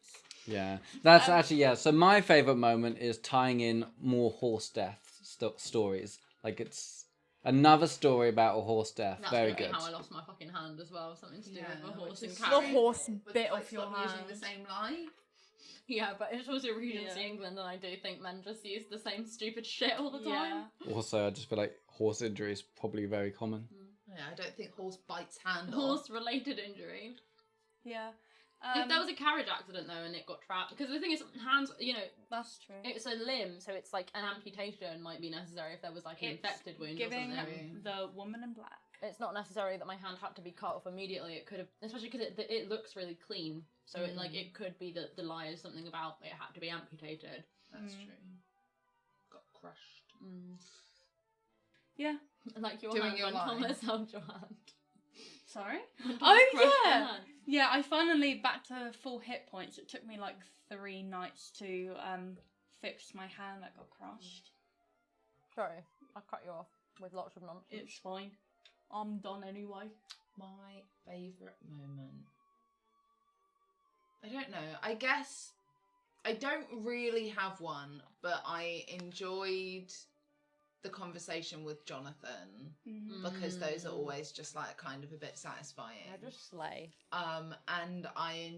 Yeah, that's actually, yeah. So my favourite moment is tying in more horse death stories. Like, it's another story about a horse death. That's Very probably good. how I lost my fucking hand as well. Something to do with a horse and The carriage. horse Was bit like off your stop hand. using the same lie. Yeah, but it's also Regency England, and I do think men just use the same stupid shit all the time. Also, I just feel like horse injury is probably very common. Yeah, I don't think horse bites hand off. Horse-related injury. Yeah. If there was a carriage accident though and it got trapped, because the thing is, hands, you know, That's true. it's a limb, so it's like an amputation might be necessary if there was like an infected wound Giving or something. the woman in black. It's not necessary that my hand had to be cut off immediately. It could have, especially because it looks really clean. So it like it could be that the lie is something about it had to be amputated. That's true. Got crushed. Yeah. Like your Doing hand your when line. Thomas held your hand. Sorry? When Thomas Oh, crushed your yeah. hand. Yeah, I finally back to full hit points. It took me like 3 nights to fix my hand that got crushed. Sorry, I cut you off with lots of nonsense. It's fine. I'm done anyway. My favourite moment. I don't know. I guess I don't really have one, but I enjoyed the conversation with Jonathan because those are always just like kind of a bit satisfying. I just slay. And I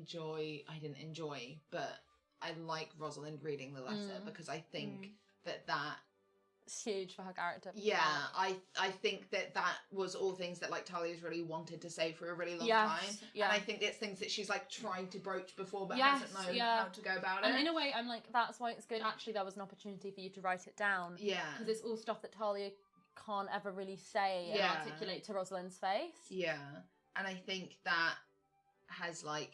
didn't enjoy, but I like Rosalind reading the letter because I think that It's huge for her character. yeah, I think that was all things that like Talia's really wanted to say for a really long time. Yeah. And I think it's things that she's like tried to broach before but Yes, hasn't known yeah. how to go about And it. in a way, I'm like, that's why it's good. Actually, there was an opportunity for you to write it down. Yeah. Because it's all stuff that Talia can't ever really say and Yeah. articulate to Rosalind's face. Yeah. And I think that has like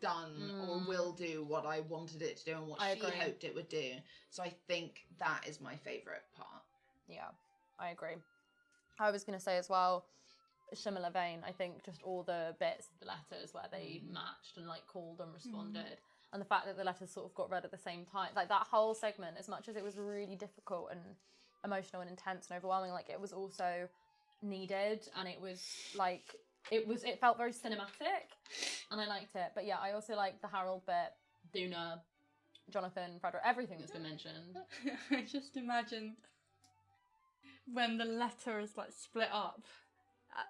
done or will do what I wanted it to do and what I she agree. hoped it would do. So I think that is my favourite part. Yeah, I agree. I was going to say as well, similar vein, I think just all the bits of the letters where they matched and like called and responded. And the fact that the letters sort of got read at the same time. Like that whole segment, as much as it was really difficult and emotional and intense and overwhelming, like it was also needed and it was like, it felt very cinematic and I liked it. But yeah, I also like the Harold bit, Duna, Jonathan, Frederick, everything that's been mentioned. I just imagine when the letter is like split up.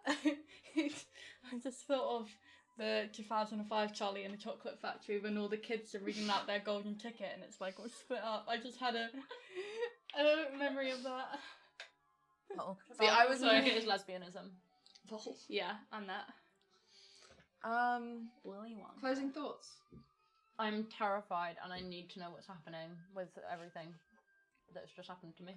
I just thought of the 2005 Charlie and the Chocolate Factory when all the kids are reading out their golden ticket and it's like all split up. I just had a memory of that. Oh. See, I was like it was lesbianism. Yeah, and that. Willy Wonka. Closing thoughts. I'm terrified and I need to know what's happening with everything that's just happened to me.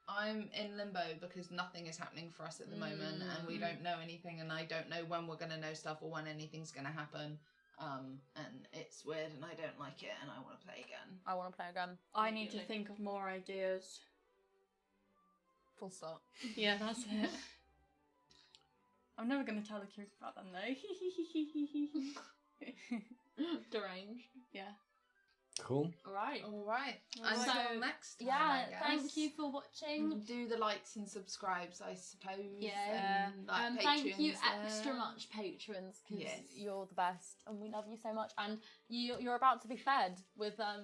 I'm in limbo because nothing is happening for us at the moment and we don't know anything and I don't know when we're going to know stuff or when anything's going to happen. And it's weird and I don't like it and I want to play again. I want to play again. I need to think of more ideas. Full stop. Yeah, that's it. I'm never going to tell the truth about them though. Deranged. Yeah. Cool. Alright. Alright. Alright. Until So, next time, Yeah, I guess. thank you for watching. Do the likes and subscribes, I suppose. Yeah. And, like, Thank you Patreons extra there. much, patrons, because Yes. you're the best and we love you so much. And you're about to be fed with Fed,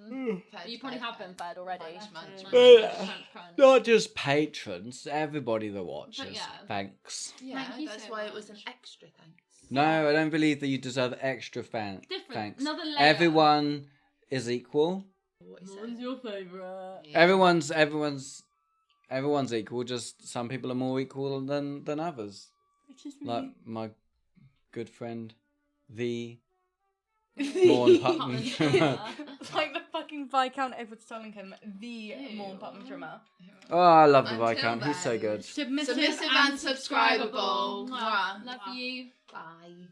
you probably fed, have been fed already. Munch, munch, munch. Crunch, crunch. Not just patrons, everybody that watches. yeah. Thanks. Yeah, Thank you that's so why it was an much. extra thanks. No, I don't believe that you deserve extra Different. thanks. Another layer. Everyone is equal. What he What said. was your favourite? Yeah. Everyone's equal. Just some people are more equal than others. Which is me. Like my good friend, the Morne Putnam Trimmer. It's like the fucking Viscount Edward's telling him the Morne Putnam Trimmer. Oh, I love the Until Viscount. He's so then. good. Submissive, Submissive and subscribable. Mwah. Mwah. Love you. Bye.